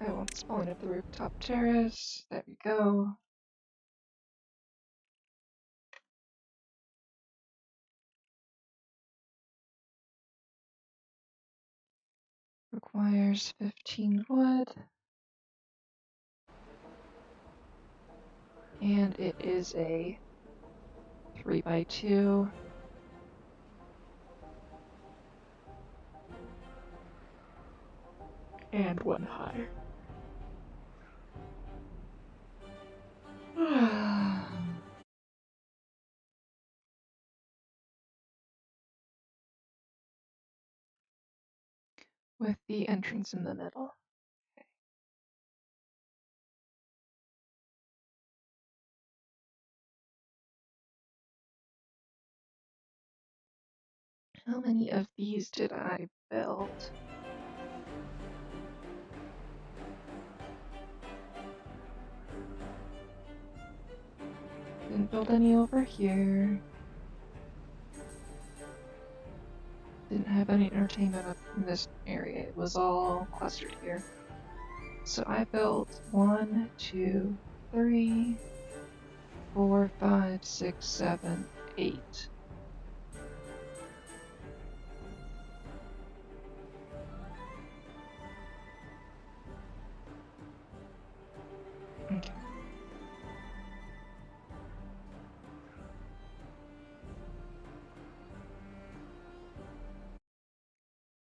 Speaker 1: want to spawn at the rooftop terrace. There we go. Requires 15 wood. And it is a 3x2. And 1 high. With the entrance in the middle. How many of these did I build? Didn't build any over here. Didn't have any entertainment up in this area. It was all clustered here. So I built 1, 2, 3, 4, 5, 6, 7, 8. Okay.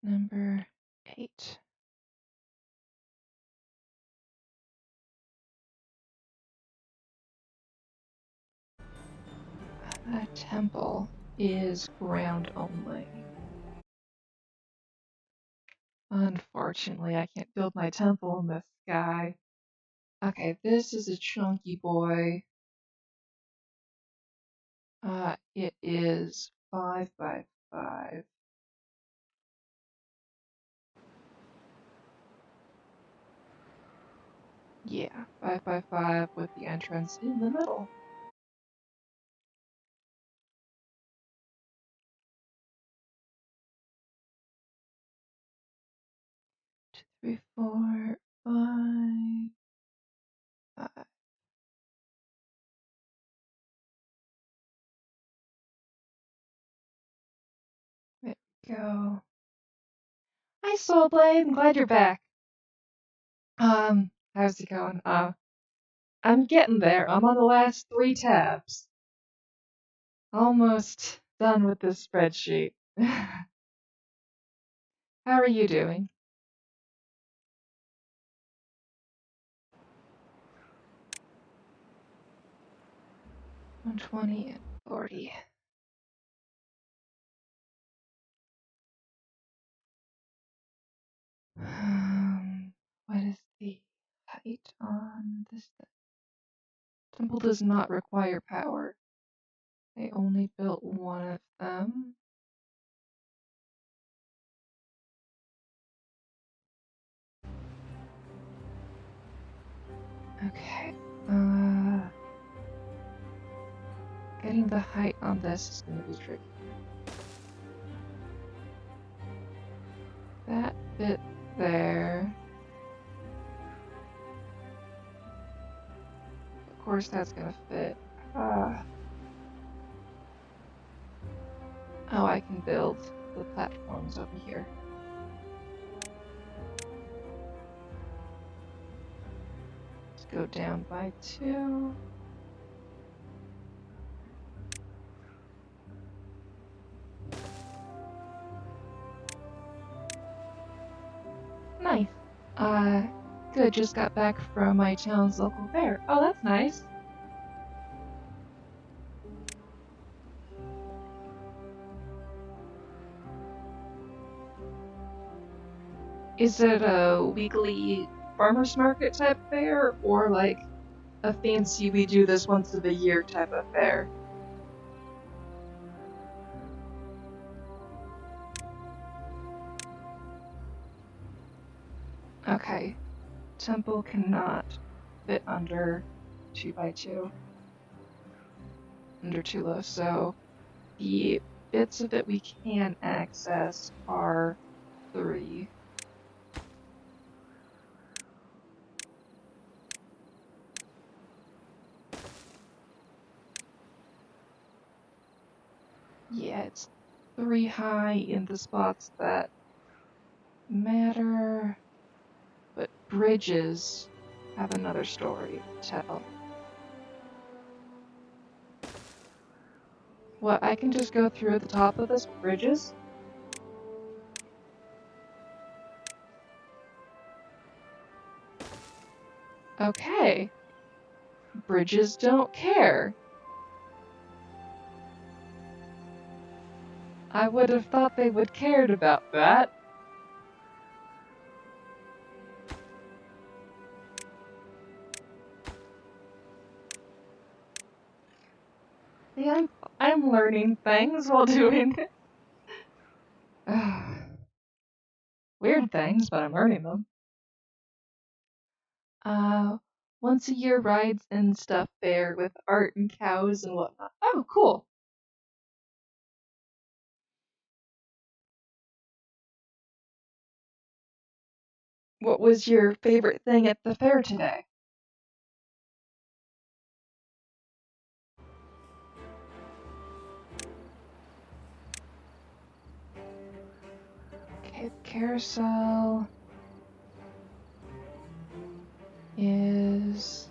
Speaker 1: Number 8. A temple is ground only. Unfortunately, I can't build my temple in the sky. Okay, this is a chunky boy. It is 5 by 5. Yeah, 5 by 5 with the entrance in the middle. 2, 3, 4, 5, 5. There we go. Hi, Soul Blade. I'm glad you're back. How's it going? I'm getting there. I'm on the last 3 tabs. Almost done with this spreadsheet. How are you doing? 120 and 40. What is the height on this? Temple does not require power. I only built one of them. Okay. Getting the height on this is going to be tricky. That bit there. Of course, that's going to fit. Oh, I can build the platforms over here. Let's go down by 2. Nice. Good, just got back from my town's local fair. Oh, that's nice. Is it a weekly farmer's market type fair, or like a fancy we do this once of the year type of fair? Okay. Temple cannot fit under 2 by 2. Under 2 low, so the bits of it we can access are 3. Yeah, it's 3 high in the spots that matter, but bridges have another story to tell. What, I can just go through the top of this with bridges? Okay. Bridges don't care. I would have thought they would cared about that. See, I'm learning things while doing it. things, but I'm learning them. Once a year rides and stuff fair with art and cows and whatnot. Oh, cool. What was your favorite thing at the fair today? Okay, the carousel is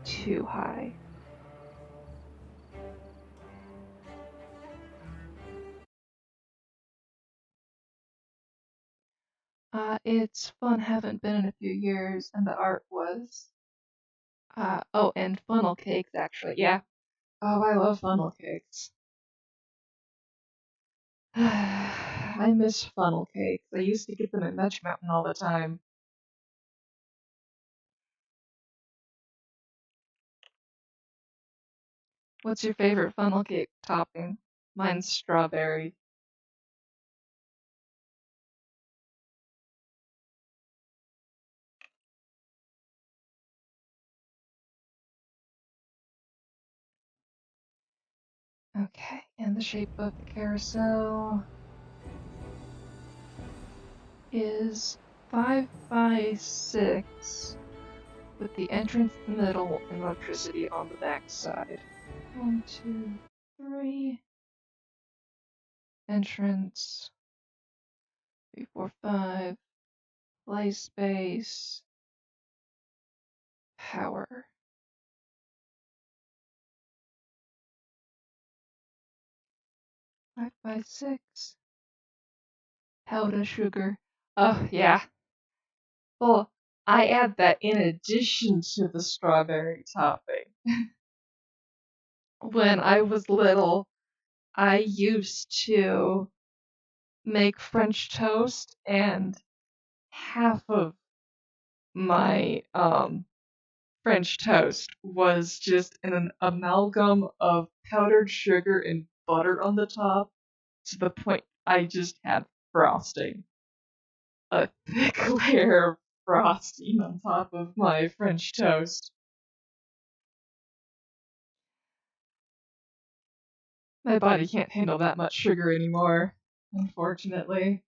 Speaker 1: too high. It's fun, haven't been in a few years, and the art was. Oh, and funnel cakes, actually, yeah. Oh, I love funnel cakes. I miss funnel cakes. I used to get them at Metch Mountain all the time. What's your favorite funnel cake topping? Mine's strawberry. Okay, and the shape of the carousel is 5 by 6 with the entrance in the middle and electricity on the back side. 1, 2, 3. Entrance. 3, 4, 5. Play space. Power. Five by 6. Powder sugar. Oh, yeah. Well, I add that in addition to the strawberry topping. When I was little, I used to make French toast, and half of my French toast was just an amalgam of powdered sugar and butter on the top, to the point I just had frosting. A thick layer of frosting on top of my French toast. My body can't handle that much sugar anymore, unfortunately.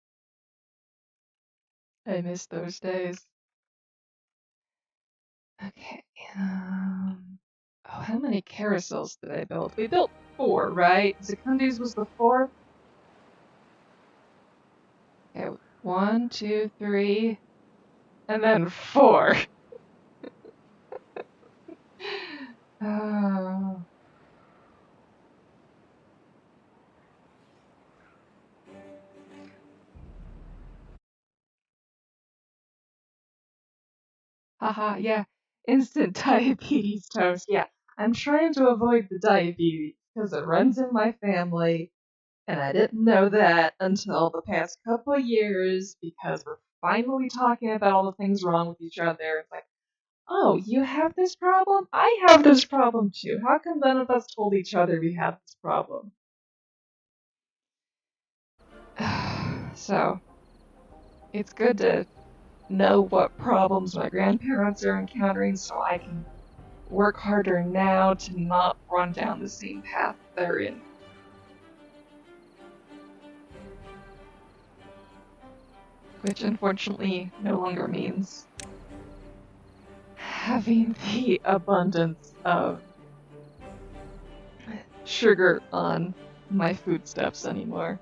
Speaker 1: I miss those days. Okay, oh, how many carousels did I build? We built 4, right? Secundi's was the 4th? Okay, 1, 2, 3, and then 4. Oh. Haha, yeah. Instant diabetes toast. Yeah, I'm trying to avoid the diabetes because it runs in my family, and I didn't know that until the past couple of years because we're finally talking about all the things wrong with each other. It's like, oh, you have this problem? I have this problem too. How come none of us told each other we have this problem? So, it's good to know what problems my grandparents are encountering so I can work harder now to not run down the same path they're in. Which unfortunately no longer means having the abundance of sugar on my foodstuffs anymore.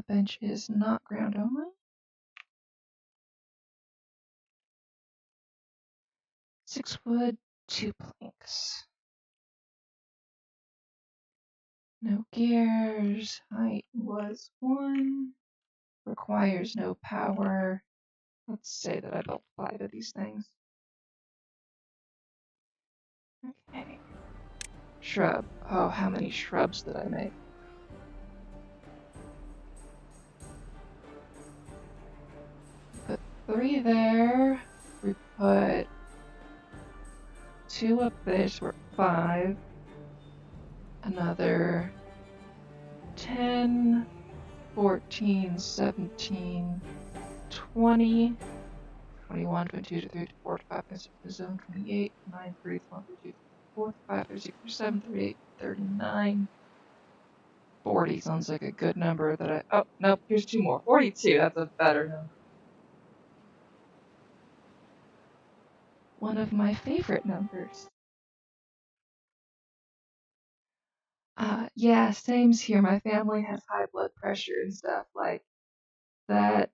Speaker 1: Bench is not ground only. 6 wood, 2 planks. No gears. Height was 1. Requires no power. Let's say that I built 5 of these things. Okay. Shrub. Oh, how many shrubs did I make? 3 there. We put 2 up there, so we're at 5. Another 10, 14, 17, 20, 21, 22, 23, 24, 25, 26, 27, 28, 29, 30, 31, 32, 34, 35, 36, 37, 38, 39. 40 sounds like a good number that I. Oh, nope, here's 2 more. 42, that's a better number. One of my favorite numbers. Yeah, same's here. My family has high blood pressure and stuff like that.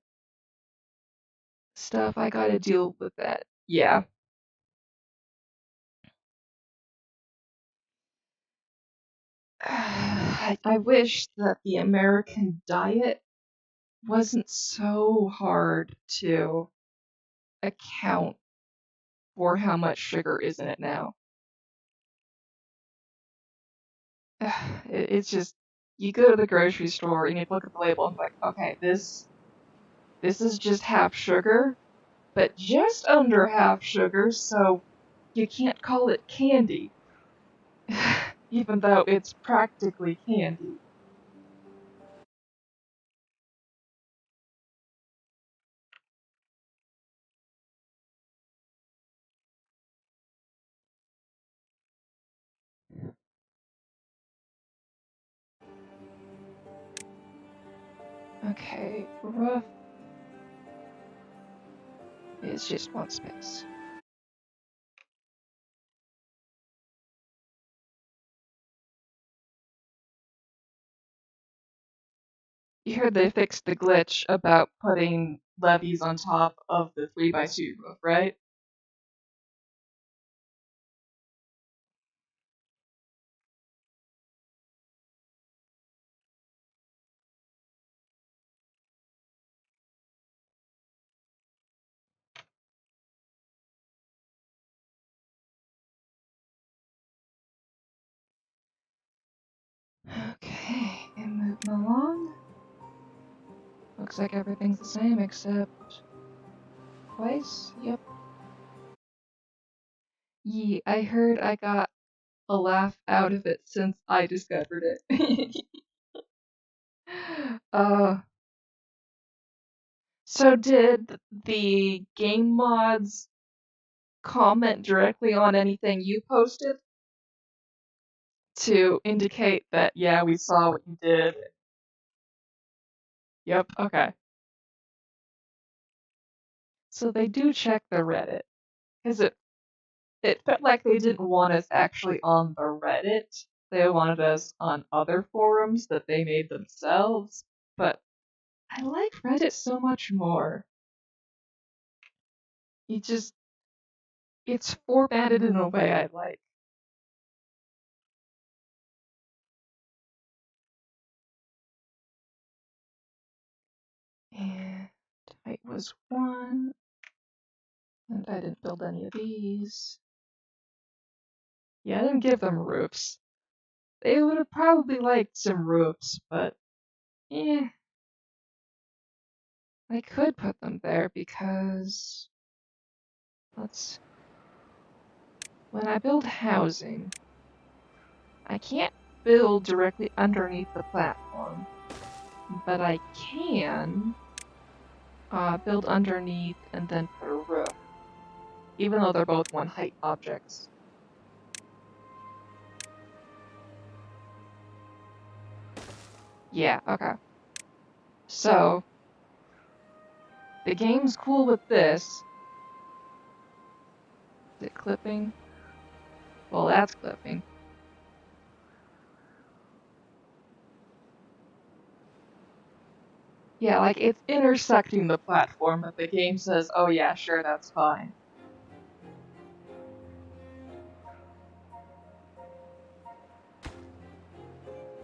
Speaker 1: Stuff, I gotta deal with that. Yeah. I wish that the American diet wasn't so hard to account for how much sugar is in it now. It's just, you go to the grocery store and you look at the label and like, okay, this is just half sugar, but just under half sugar, so you can't call it candy, even though it's practically candy. Okay, roof is just 1 space. You heard they fixed the glitch about putting levees on top of the 3x2 roof, right? Okay, and moving along. Looks like everything's the same except twice. Yep. Yeah, I heard I got a laugh out of it since I discovered it. uh, so did the game mods comment directly on anything you posted to indicate that, yeah, we saw what you did? Yep, okay. So they do check the Reddit, because it felt like they didn't want us actually on the Reddit. They wanted us on other forums that they made themselves, but I like Reddit so much more. It's formatted in a way I like. And height was 1, and I didn't build any of these. Yeah, I didn't give them roofs. They would have probably liked some roofs, but eh, I could put them there because when I build housing, I can't build directly underneath the platform, but I can build underneath and then put a roof, even though they're both 1 height objects. Yeah, okay. So, the game's cool with this. Is it clipping? Well, that's clipping. Yeah, like, it's intersecting the platform, but the game says, oh yeah, sure, that's fine.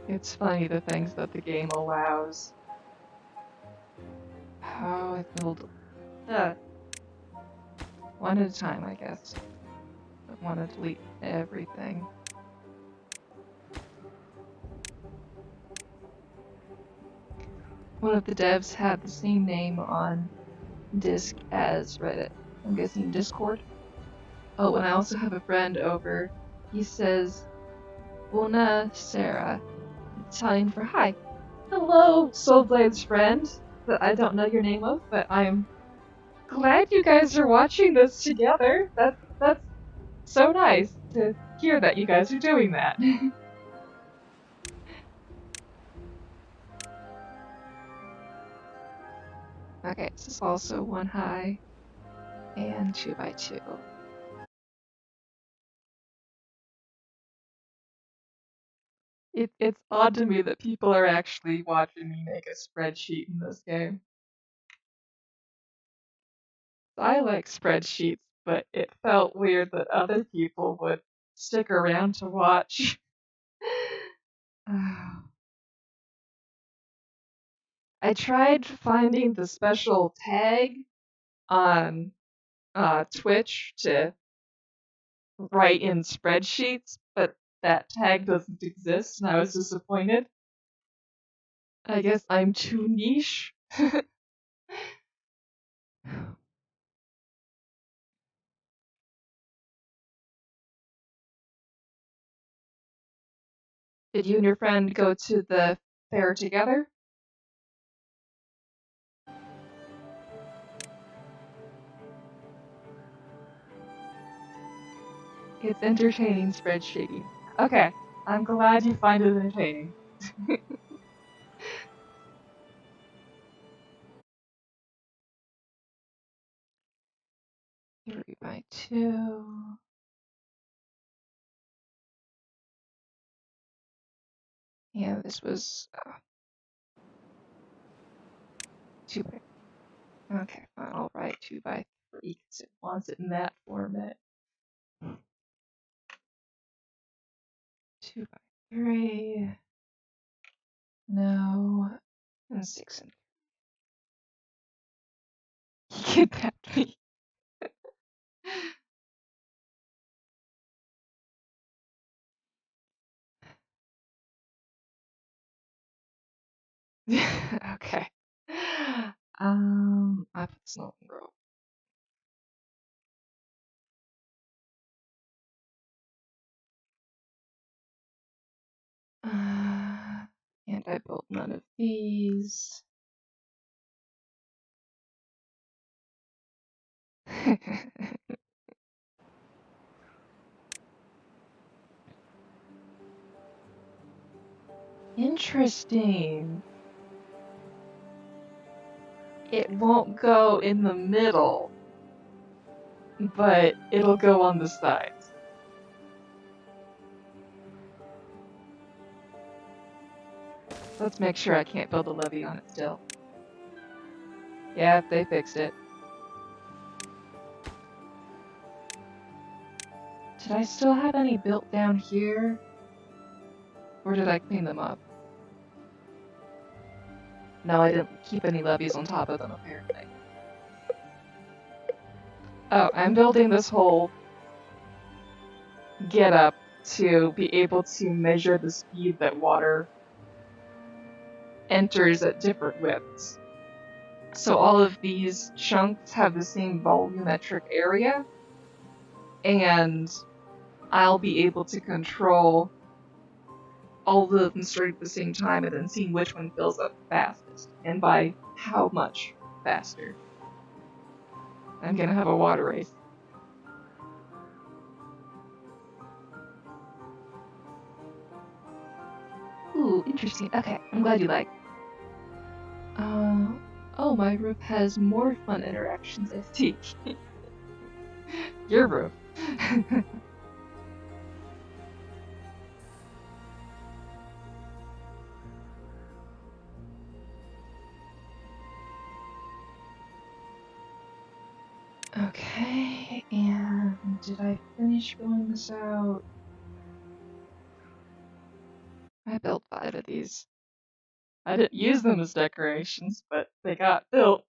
Speaker 1: It's funny the things that the game allows. Oh, I build... one at a time, I guess. I want to delete everything. One of the devs had the same name on Disc as Reddit. I'm guessing Discord. Oh, and I also have a friend over. He says, Una Sarah. Italian for hi. Hello, Soulblade's friend that I don't know your name of, but I'm glad you guys are watching this together. That's so nice to hear that you guys are doing that. Okay, this is also 1 high and 2 by 2. It's odd to me that people are actually watching me make a spreadsheet in this game. I like spreadsheets, but it felt weird that other people would stick around to watch. I tried finding the special tag on Twitch to write in spreadsheets, but that tag doesn't exist, and I was disappointed. I guess I'm too niche. Did you and your friend go to the fair together? It's entertaining spreadsheeting. Okay, I'm glad you find it entertaining. 3 by 2. Yeah, this was 2 by. Okay, fine. I'll write 2 by 3 because it wants it in that format. 2 by 3. No. And 6 and get that me. Okay. I put snow and rope. And I built none of these. Interesting. It won't go in the middle, but it'll go on the sides. Let's make sure I can't build a levee on it still. Yeah, they fixed it. Did I still have any built down here? Or did I clean them up? No, I didn't keep any levees on top of them, apparently. Oh, I'm building this whole get-up to be able to measure the speed that water enters at different widths. So all of these chunks have the same volumetric area, and I'll be able to control all of them starting at the same time and then seeing which one fills up fastest, and by how much faster. I'm gonna have a water race. Ooh, interesting. Okay, I'm glad you like. Oh, my roof has more fun interactions, I think. Your roof. Okay, and did I finish filling this out? I built 5 of these. I didn't use them as decorations, but they got built.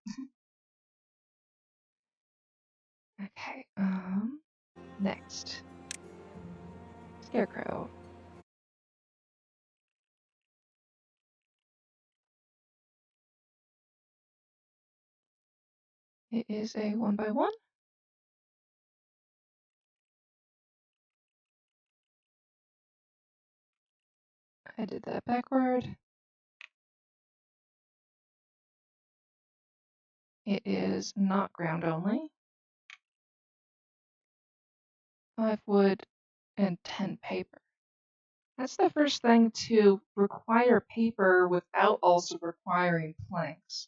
Speaker 1: Okay, next. Scarecrow. It is a 1x1. I did that backward. It is not ground only. 5 wood and 10 paper. That's the first thing to require paper without also requiring planks.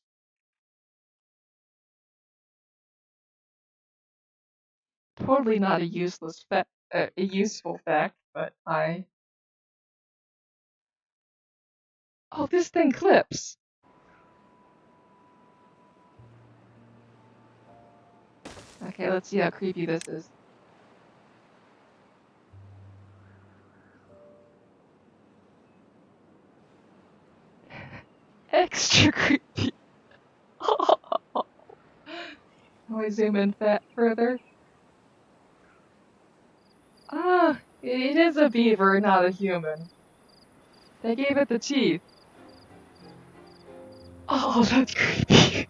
Speaker 1: Totally not a useless fact, a useful fact, but Oh, this thing clips! Okay, let's see how creepy this is. Extra creepy! Can we zoom in further? Ah, it is a beaver, not a human. They gave it the teeth. Oh, that's creepy.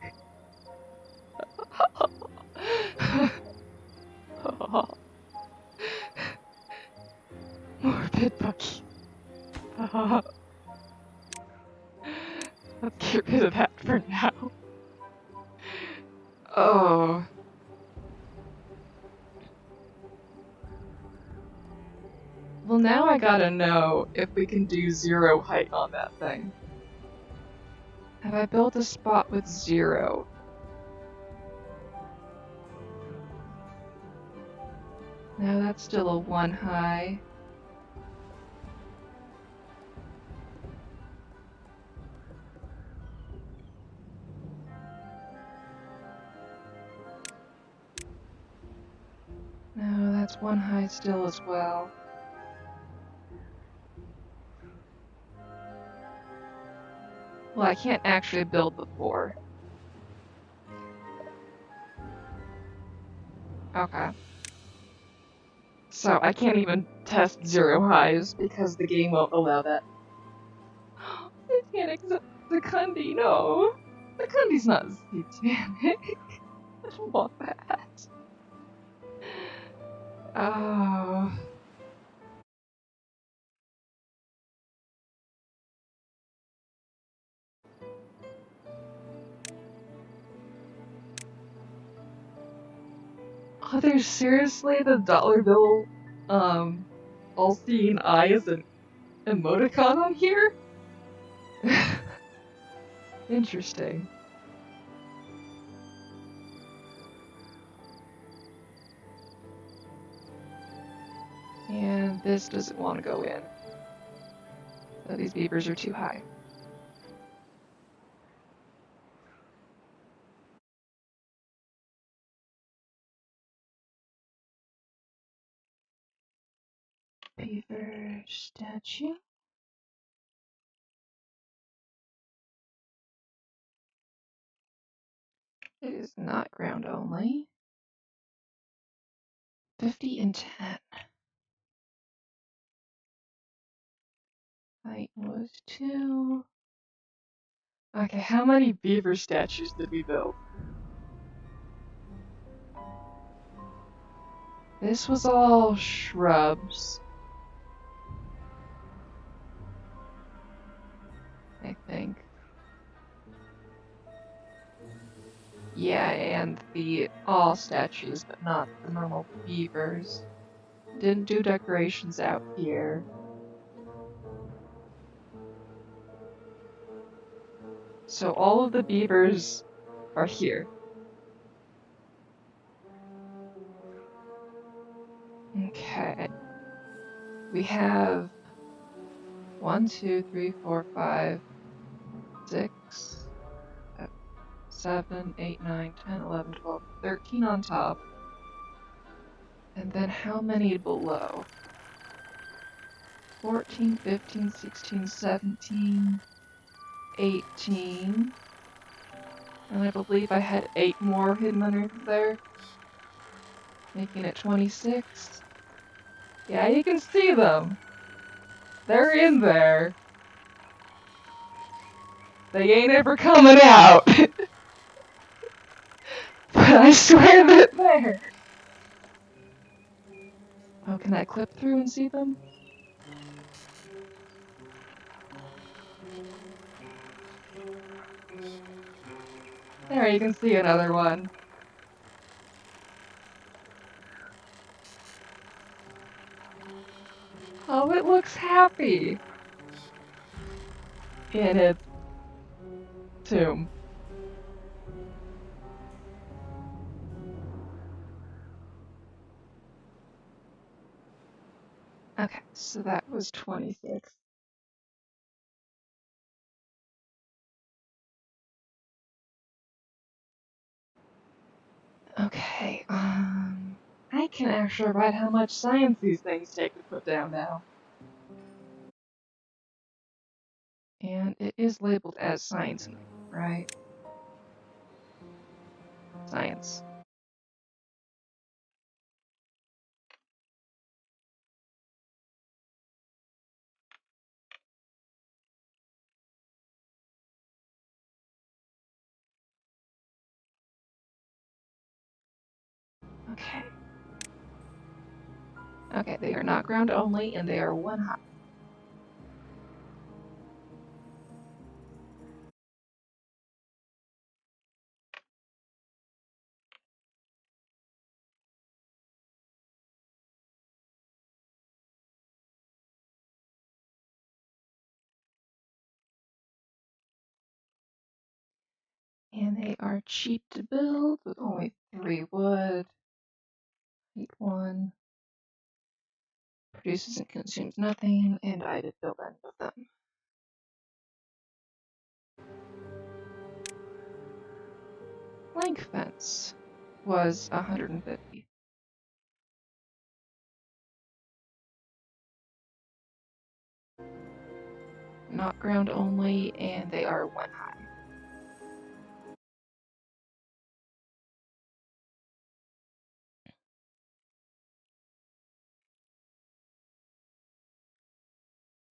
Speaker 1: Morbid Bucky. Let's get rid of that for now. Oh. Well, now I gotta know if we can do 0 height on that thing. Have I built a spot with 0? No, that's still a 1 high. No, that's 1 high still as well. Well, I can't actually build the 4. Okay. So I can't even test 0 highs because the game won't allow that. I can't accept the Kundi, no. The Kundi's not satanic. I don't want that. Oh. Oh, there's seriously the dollar bill, all-seeing eye as an emoticon on here? Interesting. And this doesn't want to go in. So these beavers are too high. Beaver statue. It is not ground only. 50 and 10. Height was 2. Okay, how many beaver statues did we build? This was all shrubs. I think. Yeah, and the all statues, but not the normal beavers. Didn't do decorations out here. So all of the beavers are here. Okay. We have 1, 2, 3, 4, 5, 6, 7, 8, 9, 10, 11, 12, 13 on top. And then how many below? 14, 15, 16, 17, 18. And I believe I had 8 more hidden under there, making it 26. Yeah, you can see them. They're in there. They ain't ever coming out. But I swear they're there. Oh, can I clip through and see them? There, you can see another one. Oh, it looks happy in its tomb. Okay, so that was 26. Okay, I can actually write how much science these things take to put down now. And it is labeled as science, right? Science. Okay. Okay, they are not ground only, and they are 1 high. And they are cheap to build with only 3 wood. Eat 1. Produces and consumes nothing, and I did build any of them. Plank fence was 150. Not ground only, and they are 1 high.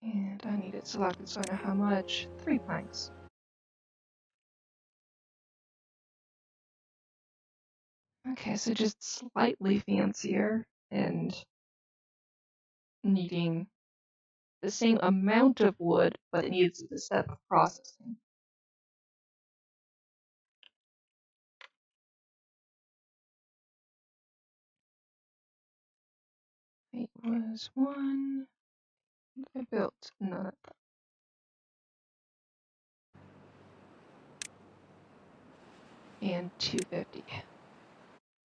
Speaker 1: And I need it selected so I know how much. 3 planks. Okay, so just slightly fancier and needing the same amount of wood, but it needs the step of processing. It was 1. I built none of them. And 250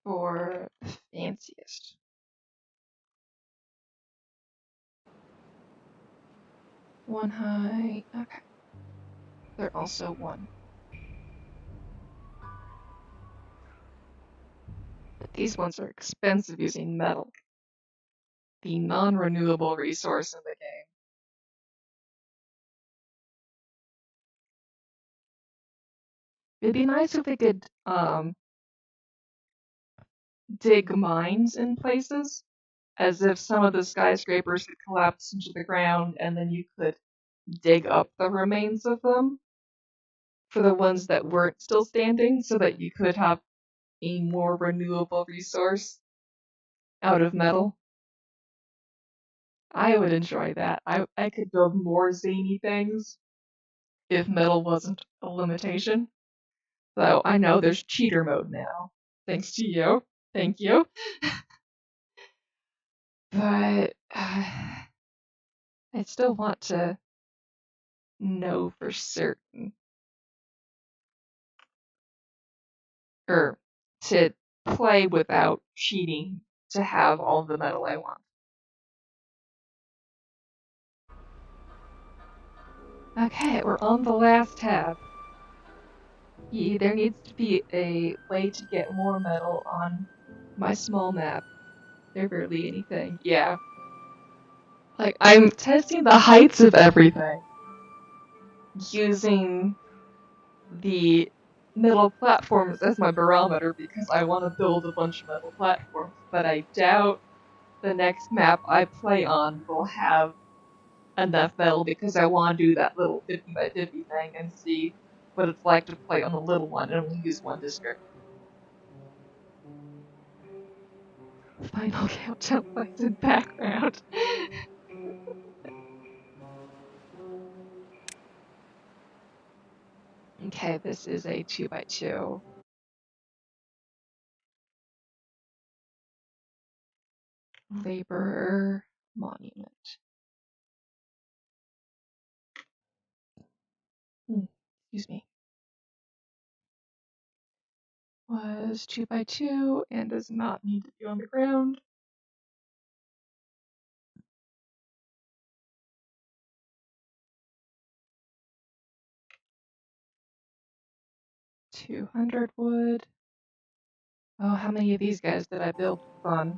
Speaker 1: for the fanciest. 1 high. Okay. They're also 1. But these ones are expensive using metal, the non-renewable resource in the game. It'd be nice if they could dig mines in places, as if some of the skyscrapers could collapse into the ground and then you could dig up the remains of them for the ones that weren't still standing so that you could have a more renewable resource out of metal. I would enjoy that. I could build more zany things if metal wasn't a limitation. Though I know there's cheater mode now. Thanks to you. Thank you. But I still want to know for certain. Or to play without cheating to have all the metal I want. Okay, we're on the last tab. There needs to be a way to get more metal on my small map. There barely anything. Yeah. Like, I'm testing the heights of everything using the metal platforms as my barometer because I want to build a bunch of metal platforms, but I doubt the next map I play on will have enough metal because I want to do that little 50 by 50 thing and see what it's like to play on a little one and only use 1 district. Final countdown plays in background. Okay, this is a 2x2. Laborer monument. Excuse me. Was 2x2 and does not need to be on the ground. $200 wood. Oh, how many of these guys did I build? Fun.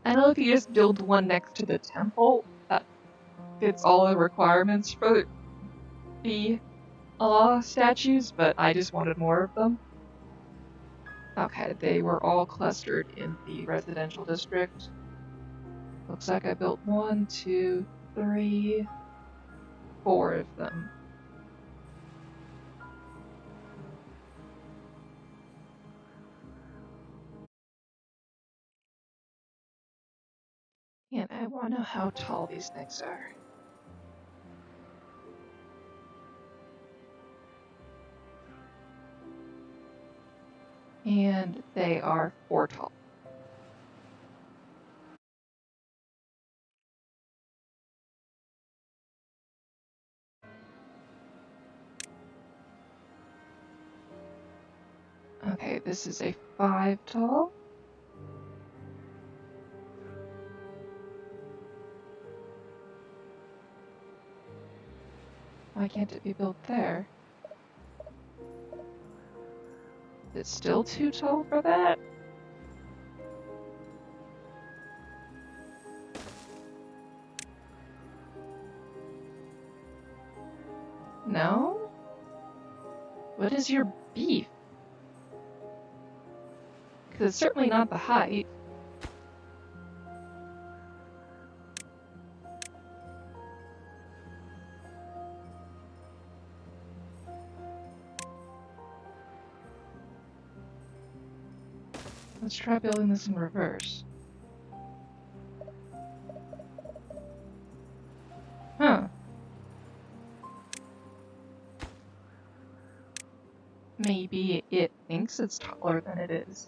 Speaker 1: I know if you just build one next to the temple, that fits all the requirements for the statues, but I just wanted more of them. Okay, they were all clustered in the residential district. Looks like I built 1, 2, 3, 4 of them. And I want to know how tall these things are. And they are 4 tall. Okay, this is a 5 tall. Why can't it be built there? Is it still too tall for that? No? What is your beef? Because it's certainly not the height. Let's try building this in reverse. Huh. Maybe it thinks it's taller than it is.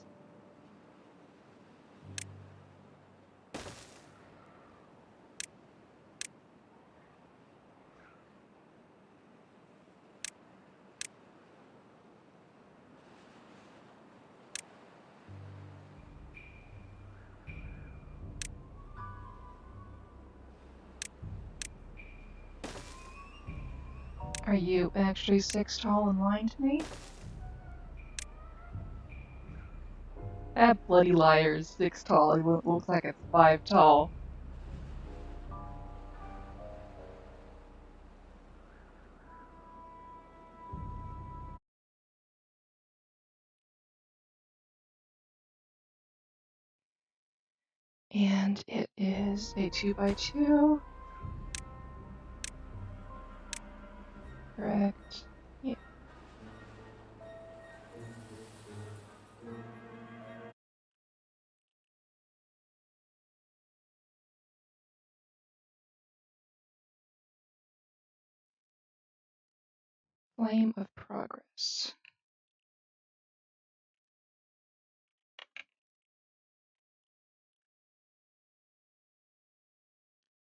Speaker 1: Are you actually 6 tall and lying to me? That bloody liar is 6 tall. It looks like it's 5 tall. And it is a 2x2. Correct. Yeah. Flame of progress.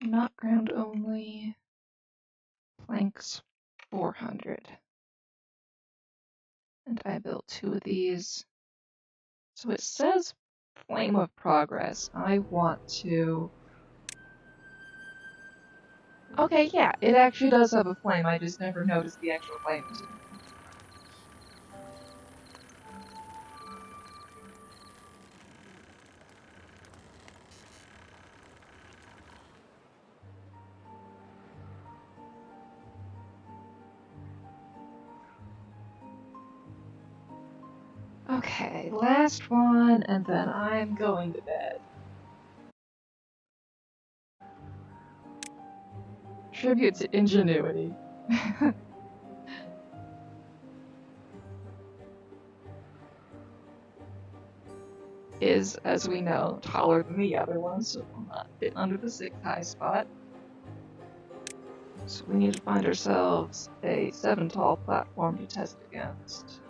Speaker 1: Not ground only. Planks 400. And I built 2 of these. So it says Flame of Progress. I want to... Okay, yeah, it actually does have a flame. I just never noticed the actual flames. Okay, last one, and then I'm going to bed. Tribute to ingenuity. is, as we know, taller than the other one, so it will not fit under the 6 high spot. So we need to find ourselves a 7 tall platform to test against.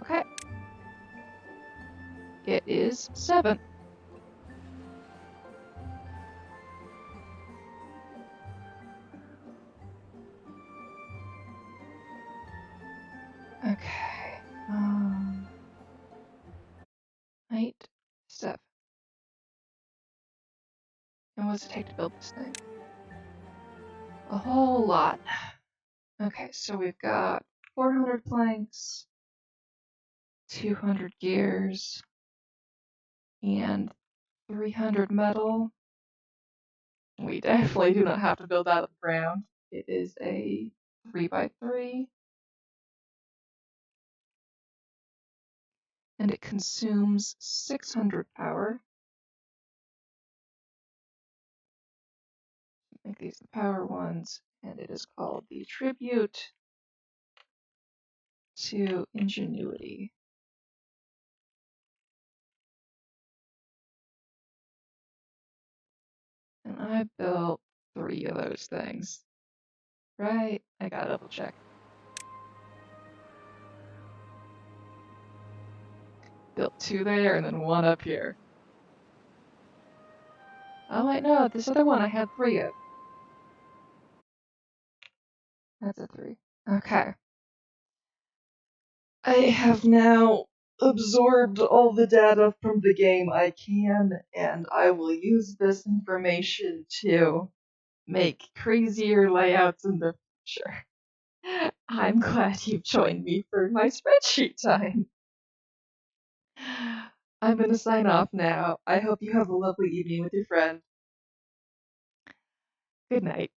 Speaker 1: Okay. It is 7. Okay. 8, 7. And what does it take to build this thing? A whole lot. Okay, so we've got 400 planks, 200 gears, and 300 metal. We definitely do not have to build out of the ground. It is a 3x3, and it consumes 600 power. Make these the power ones, and it is called the Tribute to Ingenuity. And I built 3 of those things. Right? I gotta double check. Built 2 there and then 1 up here. Oh wait, no, this other one I had 3 of. That's a 3. Okay. I have now absorbed all the data from the game I can, and I will use this information to make crazier layouts in the future. I'm glad you've joined me for my spreadsheet time. I'm gonna sign off now. I hope you have a lovely evening with your friend. Good night.